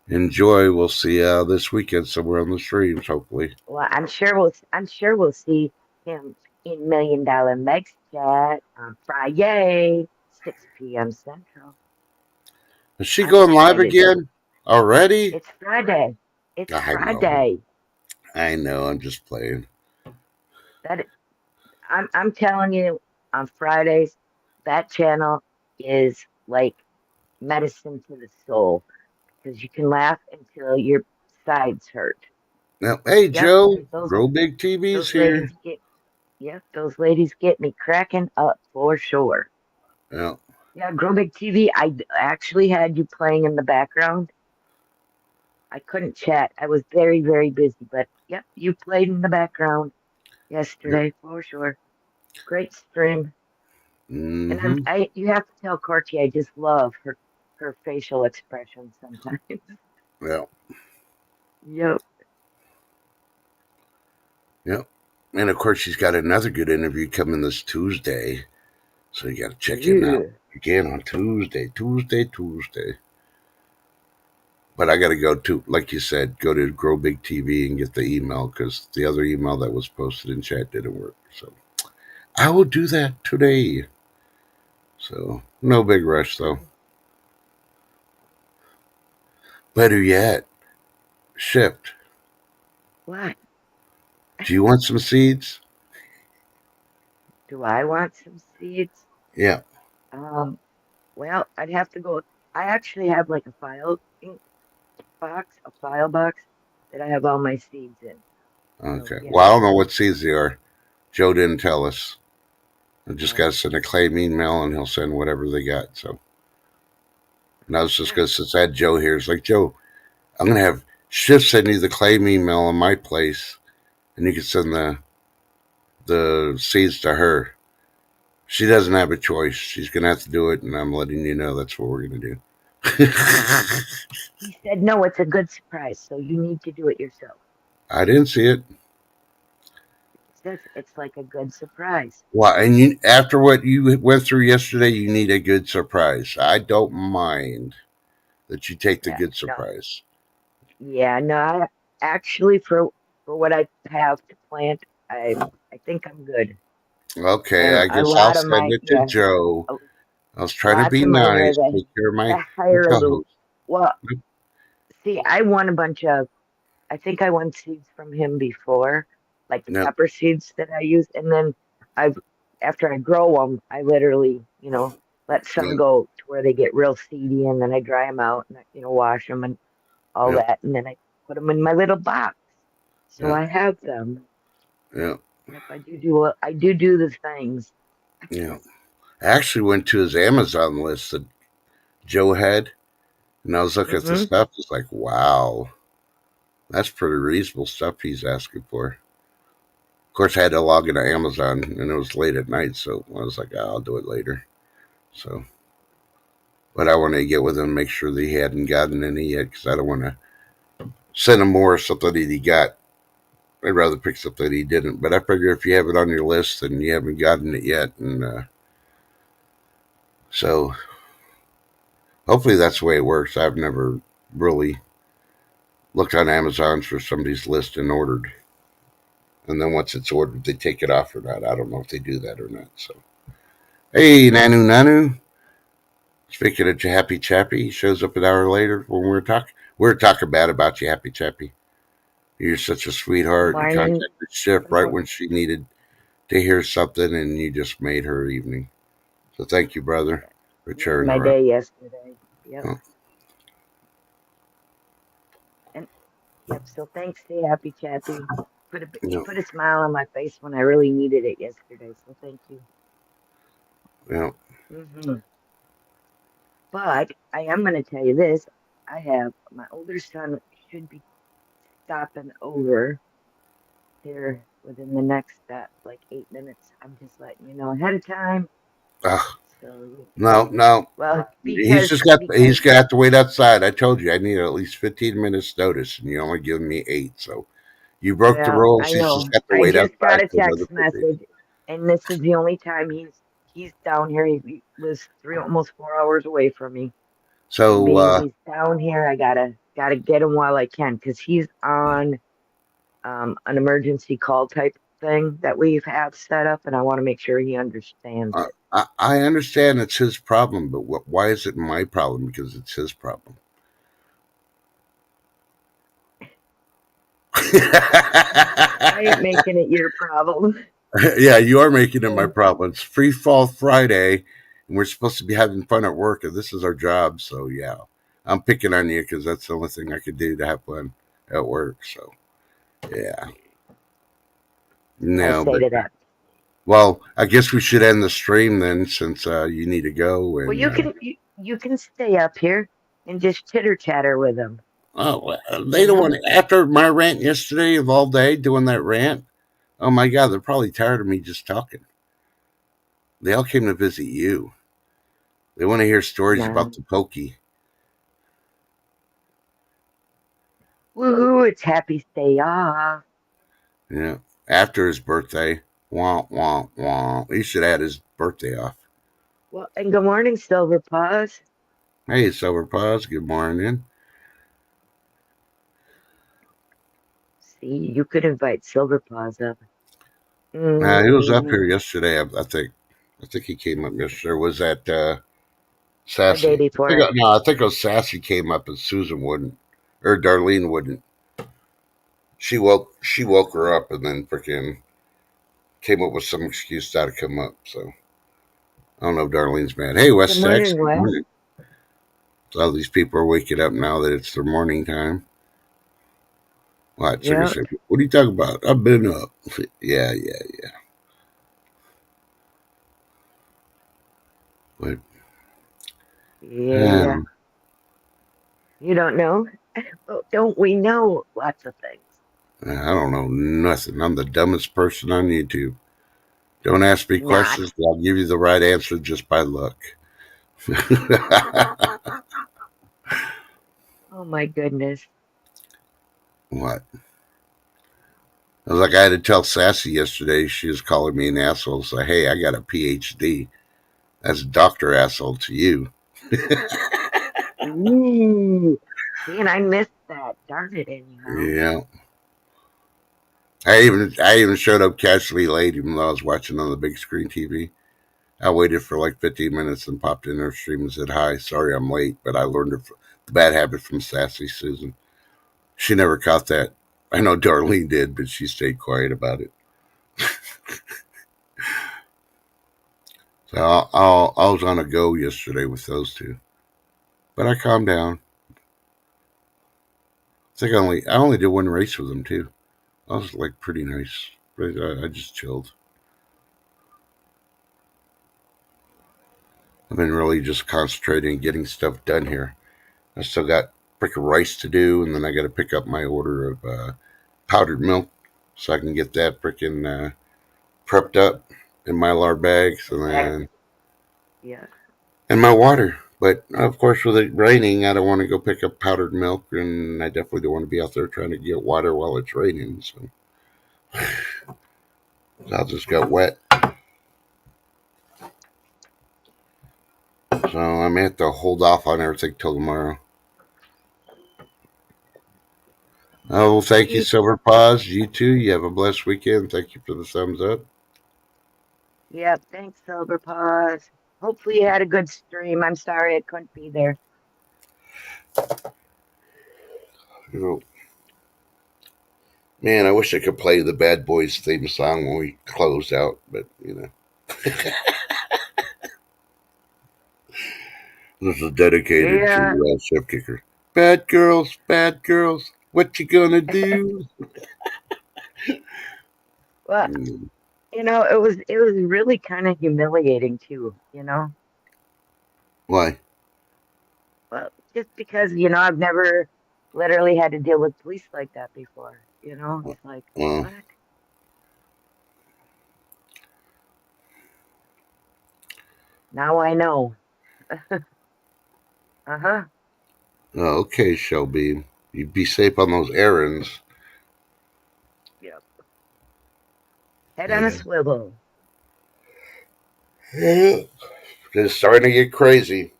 Speaker 1: Enjoy. We'll see you this weekend somewhere on the streams, hopefully.
Speaker 4: Well, I'm sure we'll see him in $1 Million Meg's chat on Friday, 6 p.m. Central.
Speaker 1: Is she
Speaker 4: I'm
Speaker 1: going live
Speaker 4: excited.
Speaker 1: again already?
Speaker 4: It's Friday. It's
Speaker 1: I know.
Speaker 4: Friday.
Speaker 1: I know. I'm just playing.
Speaker 4: That I'm telling you, on Fridays, that channel is like medicine to the soul because you can laugh until your sides hurt.
Speaker 1: Now, hey,
Speaker 4: Yep,
Speaker 1: Joe.
Speaker 4: those
Speaker 1: Grow Big TV's
Speaker 4: those
Speaker 1: here.
Speaker 4: ladies get yep, those ladies get me cracking up for sure.
Speaker 1: Yeah.
Speaker 4: Yeah, Grow Big TV. Actually had you playing in the background. I couldn't chat. I was very, very busy, but yep, you played in the background
Speaker 1: Yep.
Speaker 4: yesterday for sure. Great stream. And
Speaker 1: Mm-hmm.
Speaker 4: you have to tell Corky I just love her facial expressions sometimes.
Speaker 1: Yeah.
Speaker 4: Yep.
Speaker 1: Yep. And of course, she's got another good interview coming this Tuesday. So you got to check in out
Speaker 4: Yeah.
Speaker 1: again on Tuesday. Tuesday. But I got to go to, like you said, go to Grow Big TV and get the email because the other email that was posted in chat didn't work. So I will do that today. So no big rush though. Better yet, shift.
Speaker 4: What?
Speaker 1: Do you want some seeds?
Speaker 4: Do I want some seeds?
Speaker 1: Yeah.
Speaker 4: Um, well, I'd have to go. I actually have like a file box that I have all my seeds in. So
Speaker 1: Okay.
Speaker 4: yeah.
Speaker 1: Well, I don't know what seeds they are. Joe didn't tell us. I just got to
Speaker 4: Um,
Speaker 1: send a claim email and he'll send whatever they got. So, and I was just
Speaker 4: yeah.
Speaker 1: going to, since I had Joe here, it's like, Joe, I'm going to have Shift send you the claim email on my place and you can send the seeds to her. She doesn't have a choice. She's going to have to do it. And I'm letting you know that's what we're going to do.
Speaker 4: He said no, it's a good surprise, so you need to do it yourself.
Speaker 1: I didn't see it.
Speaker 4: He says it's like a good surprise.
Speaker 1: Well, and you, after what you went through yesterday, you need a good surprise. I don't mind that you take the
Speaker 4: Yeah.
Speaker 1: good
Speaker 4: No.
Speaker 1: surprise.
Speaker 4: Yeah. No. Actually, for what I have to plant, I think I'm good.
Speaker 1: Okay, I
Speaker 4: A
Speaker 1: guess I'll
Speaker 4: lot of
Speaker 1: send
Speaker 4: my
Speaker 1: it to
Speaker 4: yeah.
Speaker 1: Joe.
Speaker 4: a-
Speaker 1: I was trying to
Speaker 4: Lots
Speaker 1: be
Speaker 4: of mine are
Speaker 1: nice, take care of
Speaker 4: the
Speaker 1: my
Speaker 4: higher loop.
Speaker 1: co-host.
Speaker 4: Well, see, I won a bunch of. I think I won seeds from him before, like the
Speaker 1: Yep,
Speaker 4: pepper seeds that I use, and then I've after I grow them, I literally, let some
Speaker 1: yep,
Speaker 4: go to where they get real seedy, and then I dry them out and wash them and all
Speaker 1: yep,
Speaker 4: that, and then I put them in my little box. So
Speaker 1: yep,
Speaker 4: I have them.
Speaker 1: yep,
Speaker 4: Yep, I do the things.
Speaker 1: yep. I actually went to his Amazon list that Joe had, and I was looking at the
Speaker 4: Mm-hmm.
Speaker 1: stuff. It's like, wow, that's pretty reasonable stuff he's asking for. Of course, I had to log into Amazon, and it was late at night, so I was like, oh, I'll do it later. So, but I wanted to get with him and make sure that he hadn't gotten any yet, because I don't want to send him more of something that he got. I'd rather pick something that he didn't. But I figure if you have it on your list and you haven't gotten it yet, and so hopefully that's the way it works. I've never really looked on Amazon for somebody's list and ordered. And then once it's ordered, they take it off or not. I don't know if they do that or not. So, hey, Nanu Nanu. Speaking of Happy Chappy, he shows up an hour later when we were talking bad about you, Happy Chappy. You're such a
Speaker 4: Good
Speaker 1: sweetheart. You
Speaker 4: morning.
Speaker 1: contacted Shift
Speaker 4: Good
Speaker 1: right
Speaker 4: mor-
Speaker 1: when she needed to hear something, and you just made her evening. So thank you, brother, for
Speaker 4: Made
Speaker 1: cheering
Speaker 4: my
Speaker 1: her up.
Speaker 4: day yesterday. Yep.
Speaker 1: Oh,
Speaker 4: And yep. So thanks to Happy Chappy. He
Speaker 1: no,
Speaker 4: put a smile on my face when I really needed it yesterday. So thank you.
Speaker 1: no.
Speaker 4: Hmm. But I am going to tell you this. I have my older son should be stopping over here within the next like 8 minutes. I'm just letting you know ahead of time.
Speaker 1: Ah,
Speaker 4: So
Speaker 1: no, no.
Speaker 4: well
Speaker 1: He's
Speaker 4: because
Speaker 1: just got.
Speaker 4: because
Speaker 1: He's got to have to wait outside. I told you I need at least 15 minutes notice, and you only given me 8. So you broke the
Speaker 4: well
Speaker 1: rules.
Speaker 4: I
Speaker 1: He's just
Speaker 4: know
Speaker 1: got to
Speaker 4: I
Speaker 1: wait
Speaker 4: just
Speaker 1: outside
Speaker 4: got a
Speaker 1: for another
Speaker 4: text
Speaker 1: 15.
Speaker 4: message, and this is the only time he's down here. He lives almost 4 hours away from me, and
Speaker 1: So
Speaker 4: being he's down here, I gotta get him while I can because he's on an emergency call type thing that we have set up, and I want to make sure he understands it.
Speaker 1: I understand it's his problem, but why is it my problem? Because it's his problem.
Speaker 4: I ain't making it your problem.
Speaker 1: Yeah, you are making it my
Speaker 4: So,
Speaker 1: problem. It's FreeFall Friday, and we're supposed to be having fun at work, and this is our job. So yeah, I'm picking on you because that's the only thing I could do to have fun at work. So yeah,
Speaker 4: what can I
Speaker 1: no,
Speaker 4: say
Speaker 1: but
Speaker 4: to that?
Speaker 1: well, I guess we should end the stream then, since you need to go.
Speaker 4: Well,
Speaker 1: And
Speaker 4: you can stay up here and just chitter chatter with him.
Speaker 1: oh, well, they
Speaker 4: You
Speaker 1: don't
Speaker 4: know?
Speaker 1: want to. After my rant yesterday of all day doing that rant, oh my god, they're probably tired of me just talking. They all came to visit you. They want to hear stories
Speaker 4: Nah.
Speaker 1: about the pokey.
Speaker 4: Woohoo! It's happy stay off.
Speaker 1: Yeah. After his birthday. Wah, wah, wah. He should have had his birthday off.
Speaker 4: Well, and good morning, Silver Paws.
Speaker 1: Hey, Silver Paws. Good morning.
Speaker 4: See, you could invite Silver Paws up.
Speaker 1: He was up here
Speaker 4: Mm,
Speaker 1: yesterday, I think. I think he came up yesterday. Was that
Speaker 4: the day
Speaker 1: Sassy?
Speaker 4: before.
Speaker 1: No, I think it was Sassy came up and Susan wouldn't. Or Darlene wouldn't. She woke her up and then freaking came up with some excuse not to come up. So I don't know if Darlene's mad. Hey,
Speaker 4: Good
Speaker 1: West Tex.
Speaker 4: morning,
Speaker 1: Good
Speaker 4: Wes.
Speaker 1: morning. So all these people are waking up now that it's their morning time. What? Sugar
Speaker 4: Yep.
Speaker 1: said, what are you talking about? I've been up. Yeah, yeah, yeah. But
Speaker 4: Yeah, yeah.
Speaker 1: um,
Speaker 4: You don't know? Oh, don't we know lots of things?
Speaker 1: I don't know nothing. I'm the dumbest person on YouTube. Don't ask me
Speaker 4: Not.
Speaker 1: questions. I'll give you the right answer just by luck.
Speaker 4: Oh my goodness.
Speaker 1: What? I was like, I had to tell Sassy yesterday. She was calling me an asshole. So, hey, I got a PhD. That's Dr. Asshole to you.
Speaker 4: Ooh. See, and I missed that. Darn it, anyhow.
Speaker 1: Yeah. I even showed up casually late, even though I was watching on the big screen TV. I waited for like 15 minutes and popped in her stream and said, hi, sorry I'm late, but I learned the bad habit from Sassy Susan. She never caught that. I know Darlene did, but she stayed quiet about it. So I was on a go yesterday with those two. But I calmed down. I think I only did one race with them too. I was like pretty nice. But I just chilled. I've been really just concentrating on getting stuff done here. I still got freaking rice to do, and then I got to pick up my order of powdered milk so I can get that freaking prepped up in Mylar bags, and
Speaker 4: Back.
Speaker 1: then
Speaker 4: Yeah.
Speaker 1: and my water. But of course, with it raining, I don't want to go pick up powdered milk, and I definitely don't want to be out there trying to get water while it's raining. So I'll just get wet. So I may have to hold off on everything till tomorrow. Oh, well, thank you,
Speaker 4: Me.
Speaker 1: Silver Paws. You too. You have a blessed weekend. Thank you for the thumbs up.
Speaker 4: Yep. Thanks, Silver Paws. Hopefully you had a good stream. I'm sorry I couldn't be there.
Speaker 1: You know, man, I wish I could play the Bad Boys theme song when we closed out, but this is dedicated
Speaker 4: Yeah.
Speaker 1: to Chef Kicker. Bad girls, what you gonna do?
Speaker 4: Well,
Speaker 1: Mm,
Speaker 4: it was really kind of humiliating too.
Speaker 1: why?
Speaker 4: Well, just because, I've never literally had to deal with police like that before. It's like,
Speaker 1: Well,
Speaker 4: what? Now I know. Uh-huh.
Speaker 1: okay, Shelby. You be safe on those errands.
Speaker 4: Yep. Head on a
Speaker 1: Yeah.
Speaker 4: swivel.
Speaker 1: It's starting to get crazy.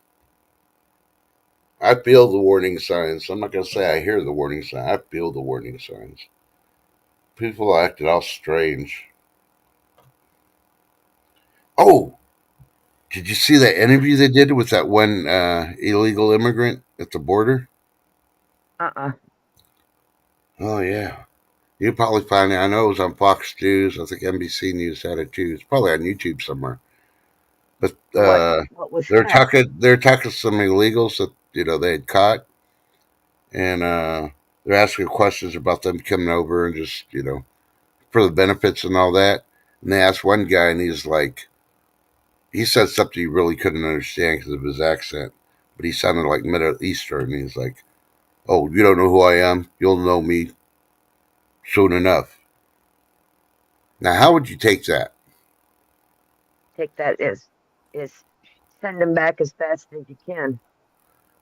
Speaker 1: I feel the warning signs. I'm not gonna say I hear the warning signs. I feel the warning signs. People acted all strange. Oh, did you see that interview they did with that one illegal immigrant at the border?
Speaker 4: Uh-uh.
Speaker 1: Oh yeah, you probably find it. I know it was on Fox News. I think NBC News had it too. It's probably on YouTube somewhere. But
Speaker 4: What was
Speaker 1: they're
Speaker 4: said?
Speaker 1: talking some illegals that they had caught, and they're asking questions about them coming over and just for the benefits and all that. And they asked one guy, and he's like, he said something you really couldn't understand because of his accent, but he sounded like Middle Eastern. And he's like, "Oh, you don't know who I am? You'll know me soon enough." Now, how would you take that?
Speaker 4: Take that is send them back as fast as you can.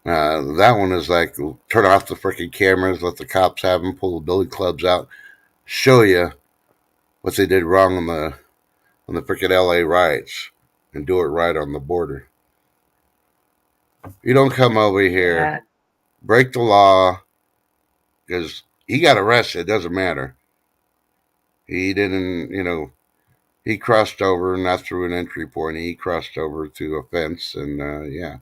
Speaker 1: That one is like, turn off the freaking cameras, let the cops have them, pull the billy clubs out, show you what they did wrong on the freaking L.A. riots, and do it right on the border. You don't come over here,
Speaker 4: Yeah.
Speaker 1: break the law, because he got arrested. It doesn't matter. He didn't, he crossed over not through an entry point. He crossed over to a fence, and yeah,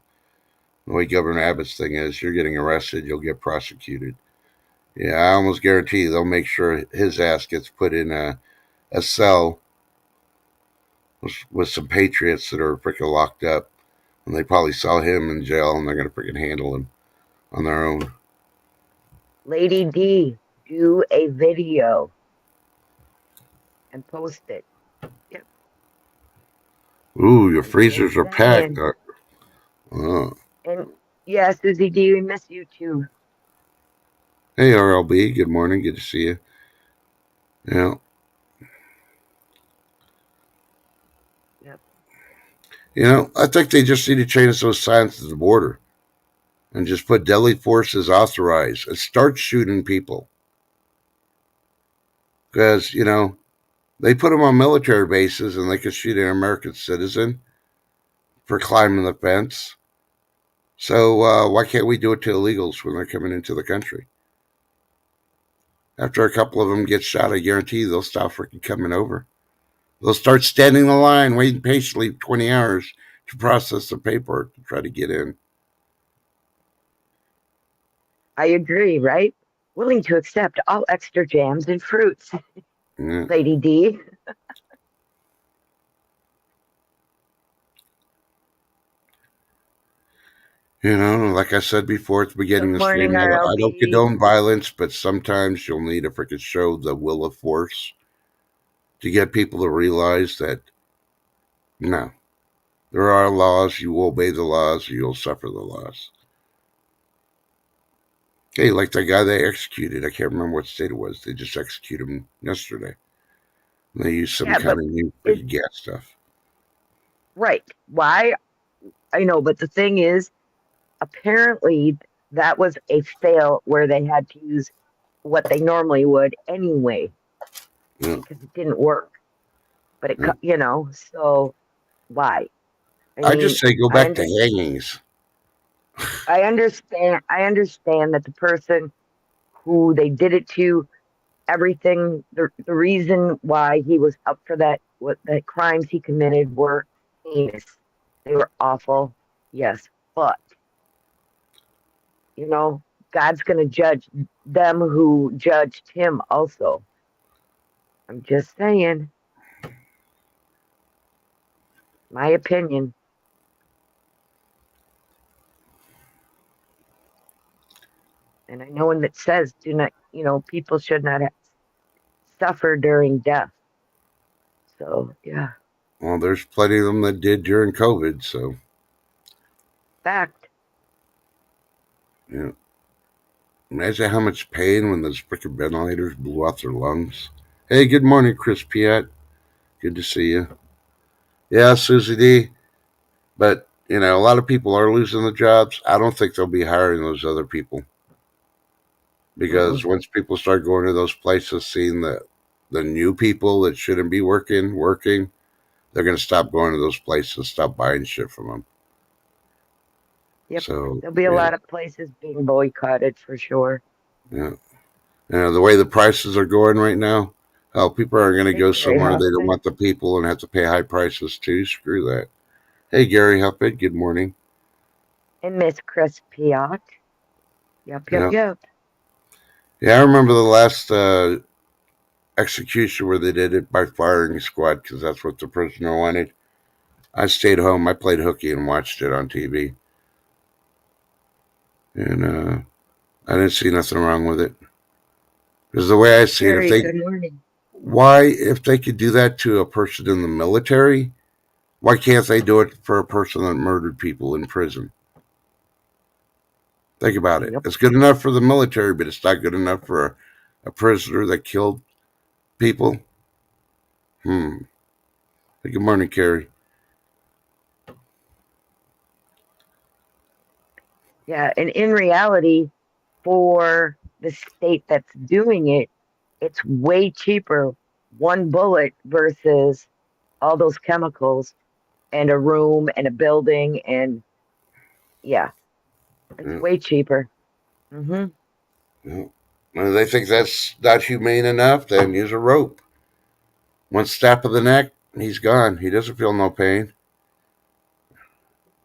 Speaker 1: the way Governor Abbott's thing is, you're getting arrested, you'll get prosecuted. Yeah, I almost guarantee they'll make sure his ass gets put in a cell with some patriots that are freaking locked up, and they probably saw him in jail, and they're gonna freaking handle him on their own.
Speaker 4: Lady D, do a video and post it. Yep.
Speaker 1: Ooh, your
Speaker 4: I'm just
Speaker 1: freezers are packed.
Speaker 4: saying.
Speaker 1: Uh,
Speaker 4: And yeah, Susie D, we miss you too.
Speaker 1: hey, RLB, good morning. Good to see you. Yeah,
Speaker 4: Yep.
Speaker 1: I think they just need to change those signs at the border and just put deadly forces authorized and start shooting people. Because, they put them on military bases and they could shoot an American citizen for climbing the fence. So why can't we do it to illegals when they're coming into the country? After a couple of them get shot, I guarantee they'll stop freaking coming over. They'll start standing in the line, waiting patiently 20 hours to process the paperwork to try to get in.
Speaker 4: I agree, right? Willing to accept all extra jams and fruits.
Speaker 1: Yeah.
Speaker 4: Lady D.
Speaker 1: Like I said before at the beginning
Speaker 4: Good
Speaker 1: of the stream,
Speaker 4: morning,
Speaker 1: I don't
Speaker 4: RLB.
Speaker 1: condone violence, but sometimes you'll need to freaking show the will of force to get people to realize that no, There are laws. You will obey the laws, or you'll suffer the laws. Hey, like the guy they executed. I can't remember what state it was. They just executed him yesterday. And they used some
Speaker 4: Yeah,
Speaker 1: kind
Speaker 4: but
Speaker 1: of new
Speaker 4: it
Speaker 1: freaking gas stuff.
Speaker 4: right. Why? I know, but the thing is, apparently that was a fail where they had to use what they normally would anyway
Speaker 1: Yeah,
Speaker 4: because it didn't work. But
Speaker 1: yeah.
Speaker 4: so why? I
Speaker 1: I
Speaker 4: mean,
Speaker 1: just say go
Speaker 4: I
Speaker 1: back to
Speaker 4: under,
Speaker 1: hangings.
Speaker 4: I understand that the person who they did it to, everything, the reason why he was up for that, what the crimes he committed were heinous. They were awful. Yes, but you know, God's going to judge them who judged him also. I'm just saying, my opinion. And I know when it says, do not, people should not suffer during death. So, yeah,
Speaker 1: Well, there's plenty of them that did during COVID. So,
Speaker 4: fact.
Speaker 1: yeah. Imagine how much pain when those freaking ventilators blew out their lungs. Hey, good morning, Chris Piat. Good to see you. Yeah, Susie D. But, a lot of people are losing the jobs. I don't think they'll be hiring those other people because
Speaker 4: Mm-mm.
Speaker 1: once people start going to those places, seeing the new people that shouldn't be working, they're going to stop going to those places, stop buying shit from them.
Speaker 4: Yep.
Speaker 1: So,
Speaker 4: There'll be a
Speaker 1: yeah,
Speaker 4: lot of places being boycotted for sure.
Speaker 1: yeah. The way the prices are going right now, people are going to
Speaker 4: It's
Speaker 1: go
Speaker 4: very
Speaker 1: somewhere they don't
Speaker 4: hostile.
Speaker 1: want the people and have to pay high prices too. Screw that. Hey, Gary Hufford, good morning.
Speaker 4: And Miss Chris Piot. Yep, yep,
Speaker 1: Yeah,
Speaker 4: yep.
Speaker 1: yeah. I remember the last execution where they did it by firing squad because that's what the prisoner wanted. I stayed home. I played hooky and watched it on TV, and I didn't see nothing wrong with it. Because the way I see it,
Speaker 4: Gary, good morning.
Speaker 1: if they could do that to a person in the military, why can't they do it for a person that murdered people in prison? Think about it.
Speaker 4: Yep.
Speaker 1: It's good enough for the military, but it's not good enough for a prisoner that killed people. Hmm. Hey, good morning, Carrie.
Speaker 4: Yeah. And in reality, for the state that's doing it, it's way cheaper one bullet versus all those chemicals and a room and a building and yeah, it's
Speaker 1: Yeah,
Speaker 4: way cheaper. Hmm.
Speaker 1: yeah. When they think that's not humane enough, then use a rope. One snap of the neck, he's gone. He doesn't feel no pain.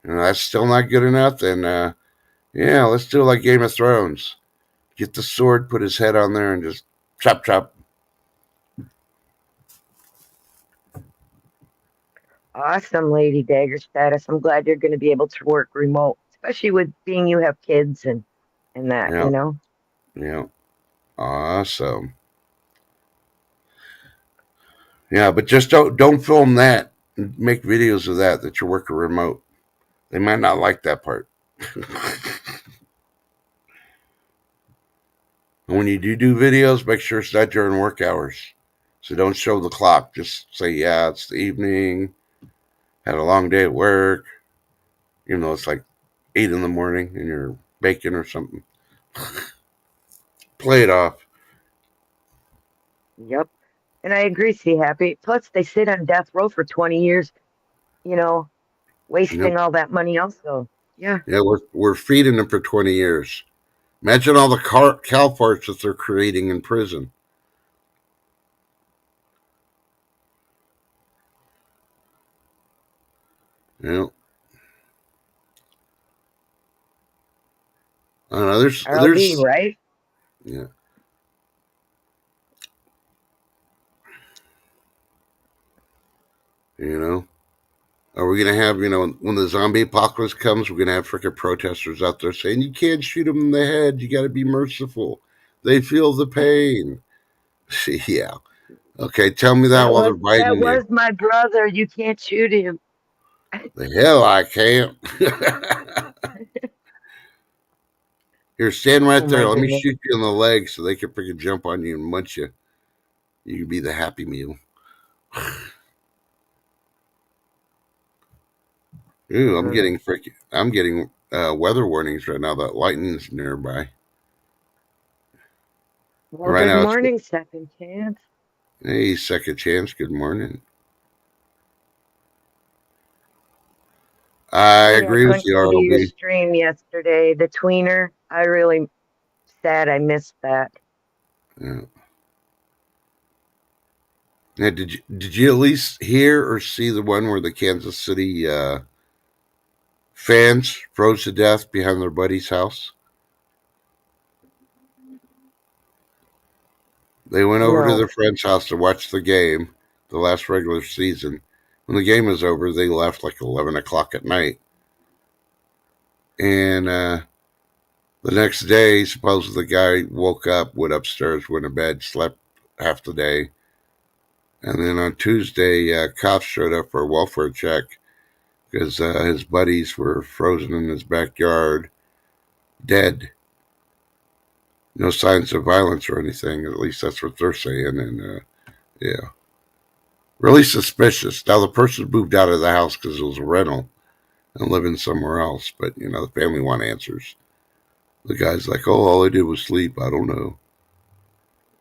Speaker 1: That's still not good enough. Then, yeah, let's do it like Game of Thrones. Get the sword, put his head on there, and just chop, chop.
Speaker 4: Awesome, Lady Dagger status. I'm glad you're going to be able to work remote, especially with being you have kids and that,
Speaker 1: Yeah, yeah, awesome. Yeah, but just don't film that. Make videos of that you're working remote. They might not like that part. And when you do videos, make sure it's not during work hours. So don't show the clock. Just say, yeah, it's the evening. Had a long day at work. It's like 8 in the morning and you're baking or something. Play it off.
Speaker 4: yep. And I agree, see happy. Plus, they sit on death row for 20 years, you know,
Speaker 1: Yep.
Speaker 4: wasting all that money also. Yeah.
Speaker 1: Yeah, we're feeding them for 20 years. Imagine all the cow parts that they're creating in prison. Yeah. I don't know.
Speaker 4: RLD, right?
Speaker 1: Yeah. You know, are we gonna have, when the zombie apocalypse comes, we're gonna have freaking protesters out there saying you can't shoot them in the head. You got to be merciful. They feel the pain. Yeah. Okay. Tell me that while they're
Speaker 4: That
Speaker 1: biting you.
Speaker 4: was my brother. You can't shoot him.
Speaker 1: The hell I can't. Here, stand right
Speaker 4: Oh my
Speaker 1: there. Let me
Speaker 4: goodness.
Speaker 1: shoot you in the leg so they can freaking jump on you and munch you. You can be the Happy Meal. Ooh, I'm getting weather warnings right now that lightning's nearby.
Speaker 4: Well,
Speaker 1: Right
Speaker 4: good
Speaker 1: now it's
Speaker 4: morning, second chance.
Speaker 1: hey, second chance. Good morning. I
Speaker 4: Hey, I
Speaker 1: agree with
Speaker 4: couldn't
Speaker 1: you,
Speaker 4: go to your
Speaker 1: RLB.
Speaker 4: stream yesterday, the tweener. I really sad I missed that.
Speaker 1: Yeah. Now, did you at least hear or see the one where the Kansas City fans froze to death behind their buddy's house? They went over to
Speaker 4: No.
Speaker 1: their friend's house to watch the game, the last regular season. When the game was over, they left like 11 o'clock at night, and the next day, supposedly the guy woke up, went upstairs, went to bed, slept half the day. And then on Tuesday, cops showed up for a welfare check because his buddies were frozen in his backyard, dead. No signs of violence or anything. At least that's what they're saying. And yeah, really suspicious. Now the person moved out of the house because it was a rental and living somewhere else. But the family want answers. The guy's like, "Oh, all I did was sleep. I don't know."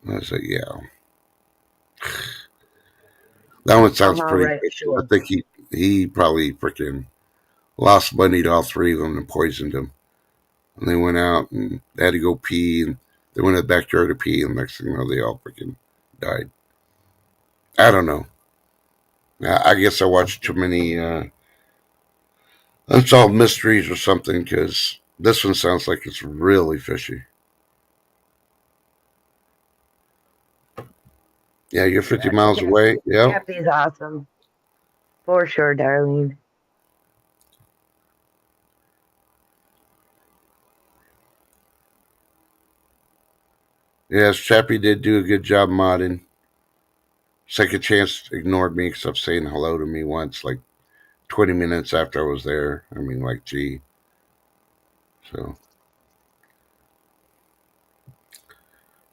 Speaker 1: And I said, "Yeah, that one sounds
Speaker 4: Uh-huh,
Speaker 1: pretty
Speaker 4: right,
Speaker 1: fishy. I
Speaker 4: sure.
Speaker 1: think he probably freaking lost money to all three of them and poisoned them." And they went out and they had to go pee, and they went to the backyard to pee, and next thing you know, they all freaking died. I don't know. I guess I watched too many unsolved mysteries or something because this one sounds like it's really fishy. Yeah, you're 50 miles away. Yep.
Speaker 4: Kathy's awesome. For sure, darling.
Speaker 1: Yes, Chappie did do a good job modding. Second Chance ignored me except saying hello to me once, like 20 minutes after I was there. I mean, like, gee. So,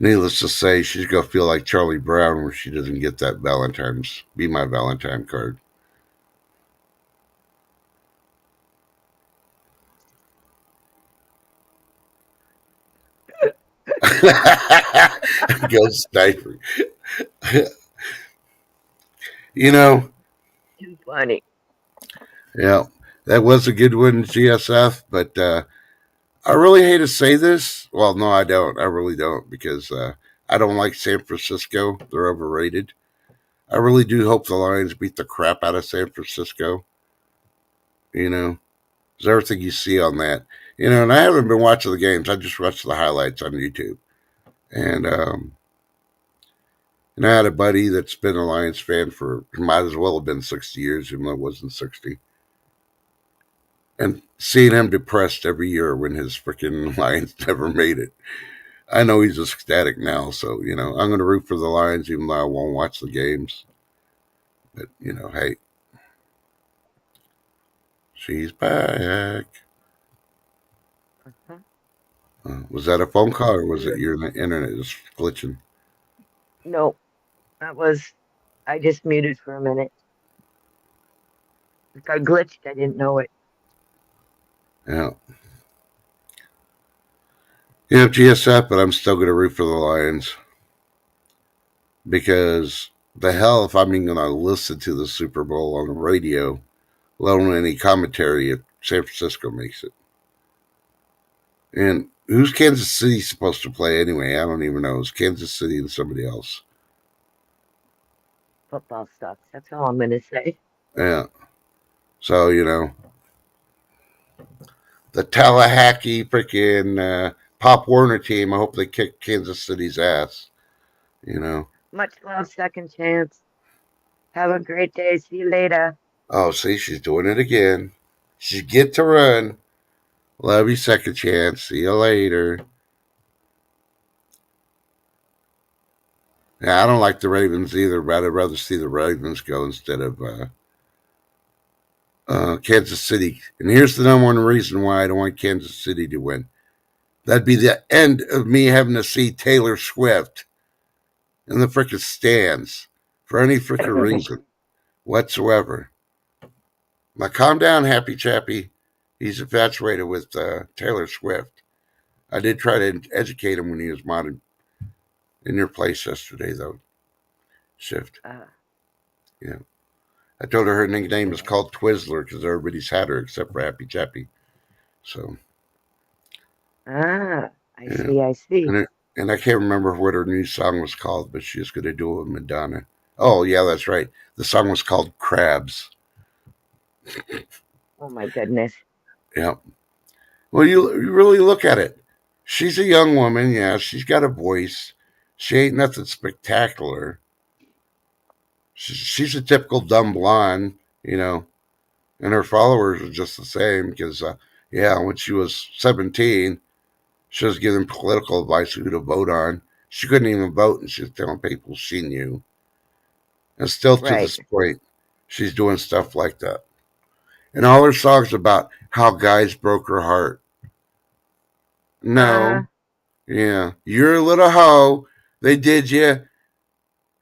Speaker 1: needless to say, she's going to feel like Charlie Brown when she doesn't get that Valentine's, Be My Valentine card. Ghost sniper. you know,
Speaker 4: Too funny.
Speaker 1: yeah, that was a good one, GSF, but I really hate to say this. Well, no, I don't. I really don't because I don't like San Francisco. They're overrated. I really do hope the Lions beat the crap out of San Francisco. You know, there's everything you see on that. And I haven't been watching the games. I just watched the highlights on YouTube. And I had a buddy that's been a Lions fan for might as well have been 60 years, even though it wasn't 60. And seeing him depressed every year when his freaking Lions never made it. I know he's ecstatic now, so I'm going to root for the Lions, even though I won't watch the games. But hey, she's back.
Speaker 4: Uh-huh.
Speaker 1: Was that a phone call or was it
Speaker 4: Good.
Speaker 1: your internet just glitching?
Speaker 4: Nope. That was, I just muted for a minute. If I glitched, I didn't know it.
Speaker 1: Yeah, yeah, GSF, but I'm still going to root for the Lions because the hell if I'm even going to listen to the Super Bowl on the radio, let alone any commentary if San Francisco makes it. And who's Kansas City supposed to play anyway? I don't even know. It's Kansas City and somebody else.
Speaker 4: Football sucks. That's all I'm going to say.
Speaker 1: Yeah. So, the Tallahassee freaking Pop Warner team, I hope they kick Kansas City's ass. You know.
Speaker 4: Much love, second chance. Have a great day. See you later.
Speaker 1: Oh, see, she's doing it again. She get to run. Love you, second chance. See you later. Yeah, I don't like the Ravens either, but I'd rather see the Ravens go instead of Kansas City. And here's the number one reason why I don't want Kansas City to win. That'd be the end of me having to see Taylor Swift in the frickin' stands for any frickin' reason whatsoever. Now, calm down, Happy Chappy. He's infatuated with Taylor Swift. I did try to educate him when he was modded in your place yesterday, though. Shift. Yeah. I told her nickname is called Twizzler because everybody's had her except for Happy Chappy. So.
Speaker 4: I
Speaker 1: Yeah.
Speaker 4: see, I see.
Speaker 1: And I can't remember what her new song was called, but she's going to do it with Madonna. Oh, yeah, that's right. The song was called Crabs.
Speaker 4: Oh my goodness.
Speaker 1: Yeah. Well, you really look at it. She's a young woman. Yeah, she's got a voice. She ain't nothing spectacular. She's a typical dumb blonde, and her followers are just the same because, yeah, when she was 17, she was giving political advice who to vote on. She couldn't even vote, and she was telling people she knew. And still to
Speaker 4: Right.
Speaker 1: this point, she's doing stuff like that. And all her songs about how guys broke her heart. No. Yeah. You're a little hoe. They did you,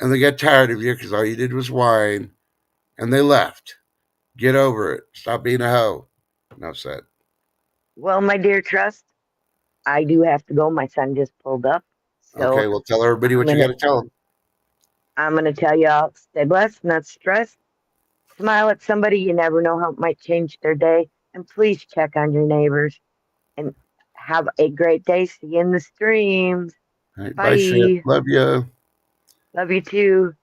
Speaker 1: and they got tired of you because all you did was whine, and they left. Get over it. Stop being a hoe. Enough said.
Speaker 4: Well, my dear Trust, I do have to go. My son just pulled up.
Speaker 1: Okay,
Speaker 4: So
Speaker 1: well, tell everybody
Speaker 4: I'm
Speaker 1: what you got
Speaker 4: gonna
Speaker 1: to tell them.
Speaker 4: I'm gonna tell y'all, stay blessed, not stressed. Smile at somebody, you never know how it might change their day. And please check on your neighbors and have a great day. See you in the streams.
Speaker 1: All right, bye, shit.
Speaker 4: Bye.
Speaker 1: Love you.
Speaker 4: Love you too.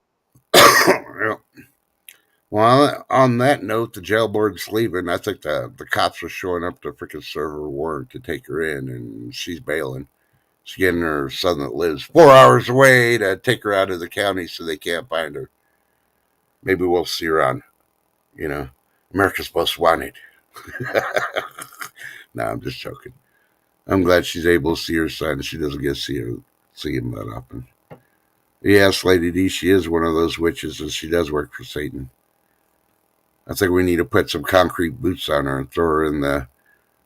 Speaker 1: Well, on that note, the jailbird's leaving. I think the cops are showing up to freaking serve her warrant to take her in, and she's bailing. She's getting her son that lives 4 hours away to take her out of the county so they can't find her. Maybe we'll see her on, America's Most Wanted. No, I'm just joking. I'm glad she's able to see her son. She doesn't get to see him that often. Yes, Lady D, she is one of those witches, and she does work for Satan. I think we need to put some concrete boots on her and throw her in the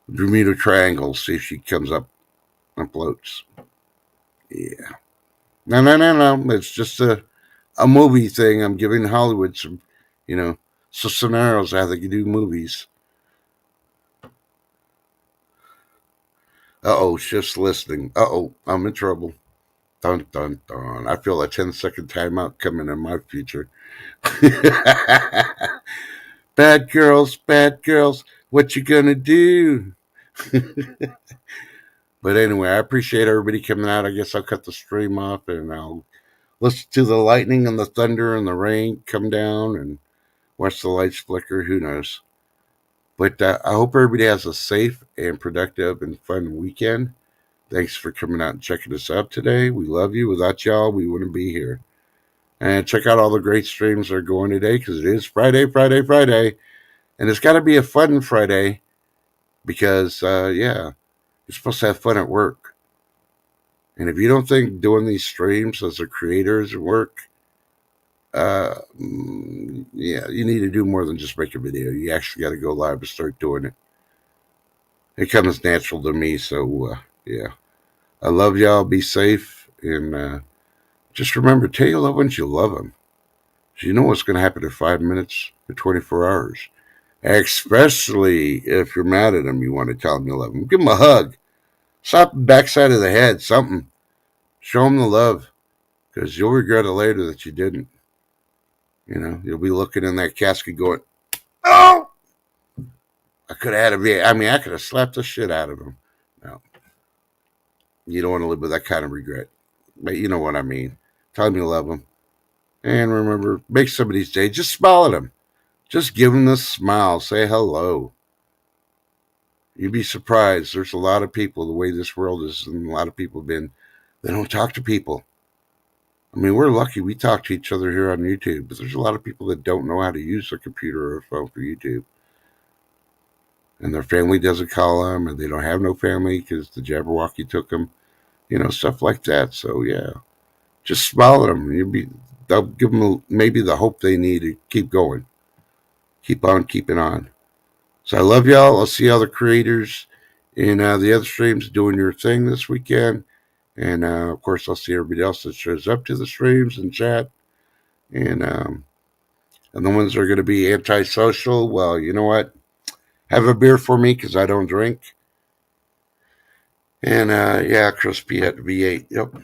Speaker 1: Bermuda Triangle, see if she comes up and floats. Yeah. No. It's just a movie thing. I'm giving Hollywood some, some scenarios how they can do movies. Uh-oh, Shift's listening. Uh-oh, I'm in trouble. Dun, dun, dun. I feel a 10-second timeout coming in my future. Bad girls, what you gonna do? But anyway, I appreciate everybody coming out. I guess I'll cut the stream off and I'll listen to the lightning and the thunder and the rain come down and watch the lights flicker. Who knows? But I hope everybody has a safe and productive and fun weekend. Thanks for coming out and checking us out today. We love you. Without y'all, we wouldn't be here. And check out all the great streams that are going today because it is Friday. And it's got to be a fun Friday because, yeah, you're supposed to have fun at work. And if you don't think doing these streams as a creator is work, yeah, you need to do more than just make a video. You actually got to go live and start doing it. It comes natural to me. So, yeah, I love y'all. Be safe. And just remember, tell your loved ones you love them. So you know what's going to happen in 5 minutes or 24 hours. Especially if you're mad at them, you want to tell them you love them. Give them a hug. Slap the backside of the head, something. Show them the love. Because you'll regret it later that you didn't. You'll be looking in that casket going, oh! I could have had I could have slapped the shit out of him. No. You don't want to live with that kind of regret. But you know what I mean. Tell them you love them. And remember, make somebody's day. Just smile at them. Just give them the smile. Say hello. You'd be surprised. There's a lot of people, the way this world is, and a lot of people they don't talk to people. I mean, we're lucky we talk to each other here on YouTube, but there's a lot of people that don't know how to use a computer or a phone for YouTube. And their family doesn't call them, and they don't have no family because the Jabberwocky took them. Stuff like that. So, yeah. Just smile at them. They'll give them maybe the hope they need to keep going. Keep on keeping on. So I love y'all. I'll see all the creators in the other streams doing your thing this weekend. And of course, I'll see everybody else that shows up to the streams and chat. And the ones that are going to be antisocial, well, you know what? Have a beer for me because I don't drink. And yeah, crispy at V8. Yep.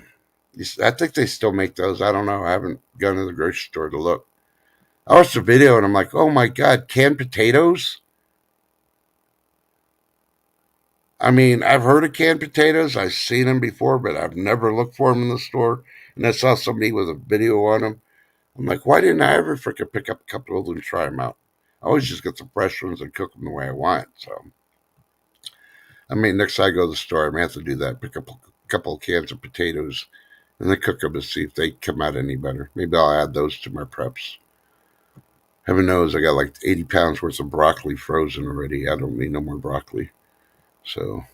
Speaker 1: I think they still make those. I don't know. I haven't gone to the grocery store to look. I watched the video and I'm like, oh my God, canned potatoes? I mean, I've heard of canned potatoes. I've seen them before, but I've never looked for them in the store. And I saw somebody with a video on them. I'm like, why didn't I ever freaking pick up a couple of them and try them out? I always just get the fresh ones and cook them the way I want. So, I mean, next time I go to the store, I may have to do that. Pick up a couple of cans of potatoes and then cook them to see if they come out any better. Maybe I'll add those to my preps. Heaven knows I got like 80 pounds worth of broccoli frozen already. I don't need no more broccoli. So,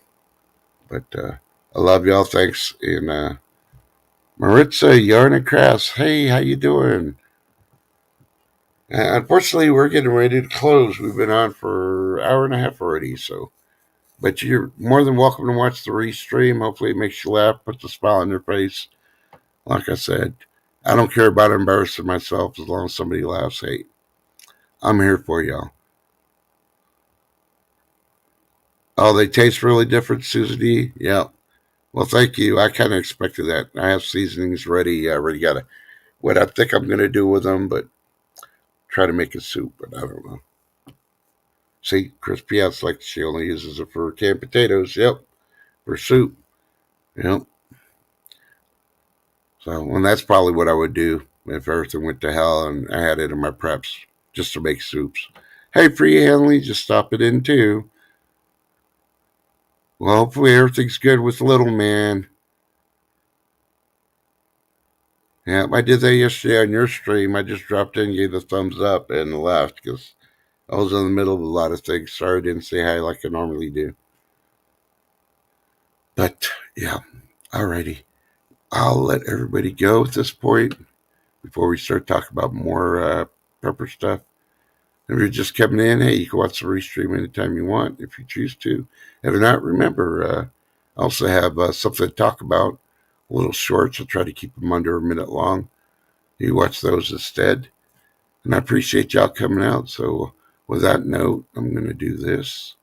Speaker 1: but I love y'all. Thanks. And Maritza Yarna Crass, hey, how you doing? Unfortunately, we're getting ready to close. We've been on for an hour and a half already. So, but you're more than welcome to watch the restream. Hopefully, it makes you laugh, puts a smile on your face. Like I said, I don't care about embarrassing myself as long as somebody laughs. Hey, I'm here for y'all. Oh, they taste really different, Susie D. Yeah. Well, thank you. I kind of expected that. I have seasonings ready. I already got what I think I'm going to do with them, but try to make a soup, but I don't know. See, Crispy Out's like she only uses it for canned potatoes. Yep. For soup. Yep. So, and that's probably what I would do if everything went to hell and I had it in my preps just to make soups. Hey, Free Hanley, just stop it in too. Well, hopefully everything's good with little man. Yeah, I did that yesterday on your stream. I just dropped in, gave the thumbs up, and left because I was in the middle of a lot of things. Sorry I didn't say hi like I normally do. But yeah, alrighty. I'll let everybody go at this point before we start talking about more pepper stuff. If you're just coming in, hey, you can watch the restream anytime you want if you choose to. If not, remember, I also have something to talk about, little shorts. I'll try to keep them under a minute long. You watch those instead. And I appreciate y'all coming out. So with that note, I'm going to do this.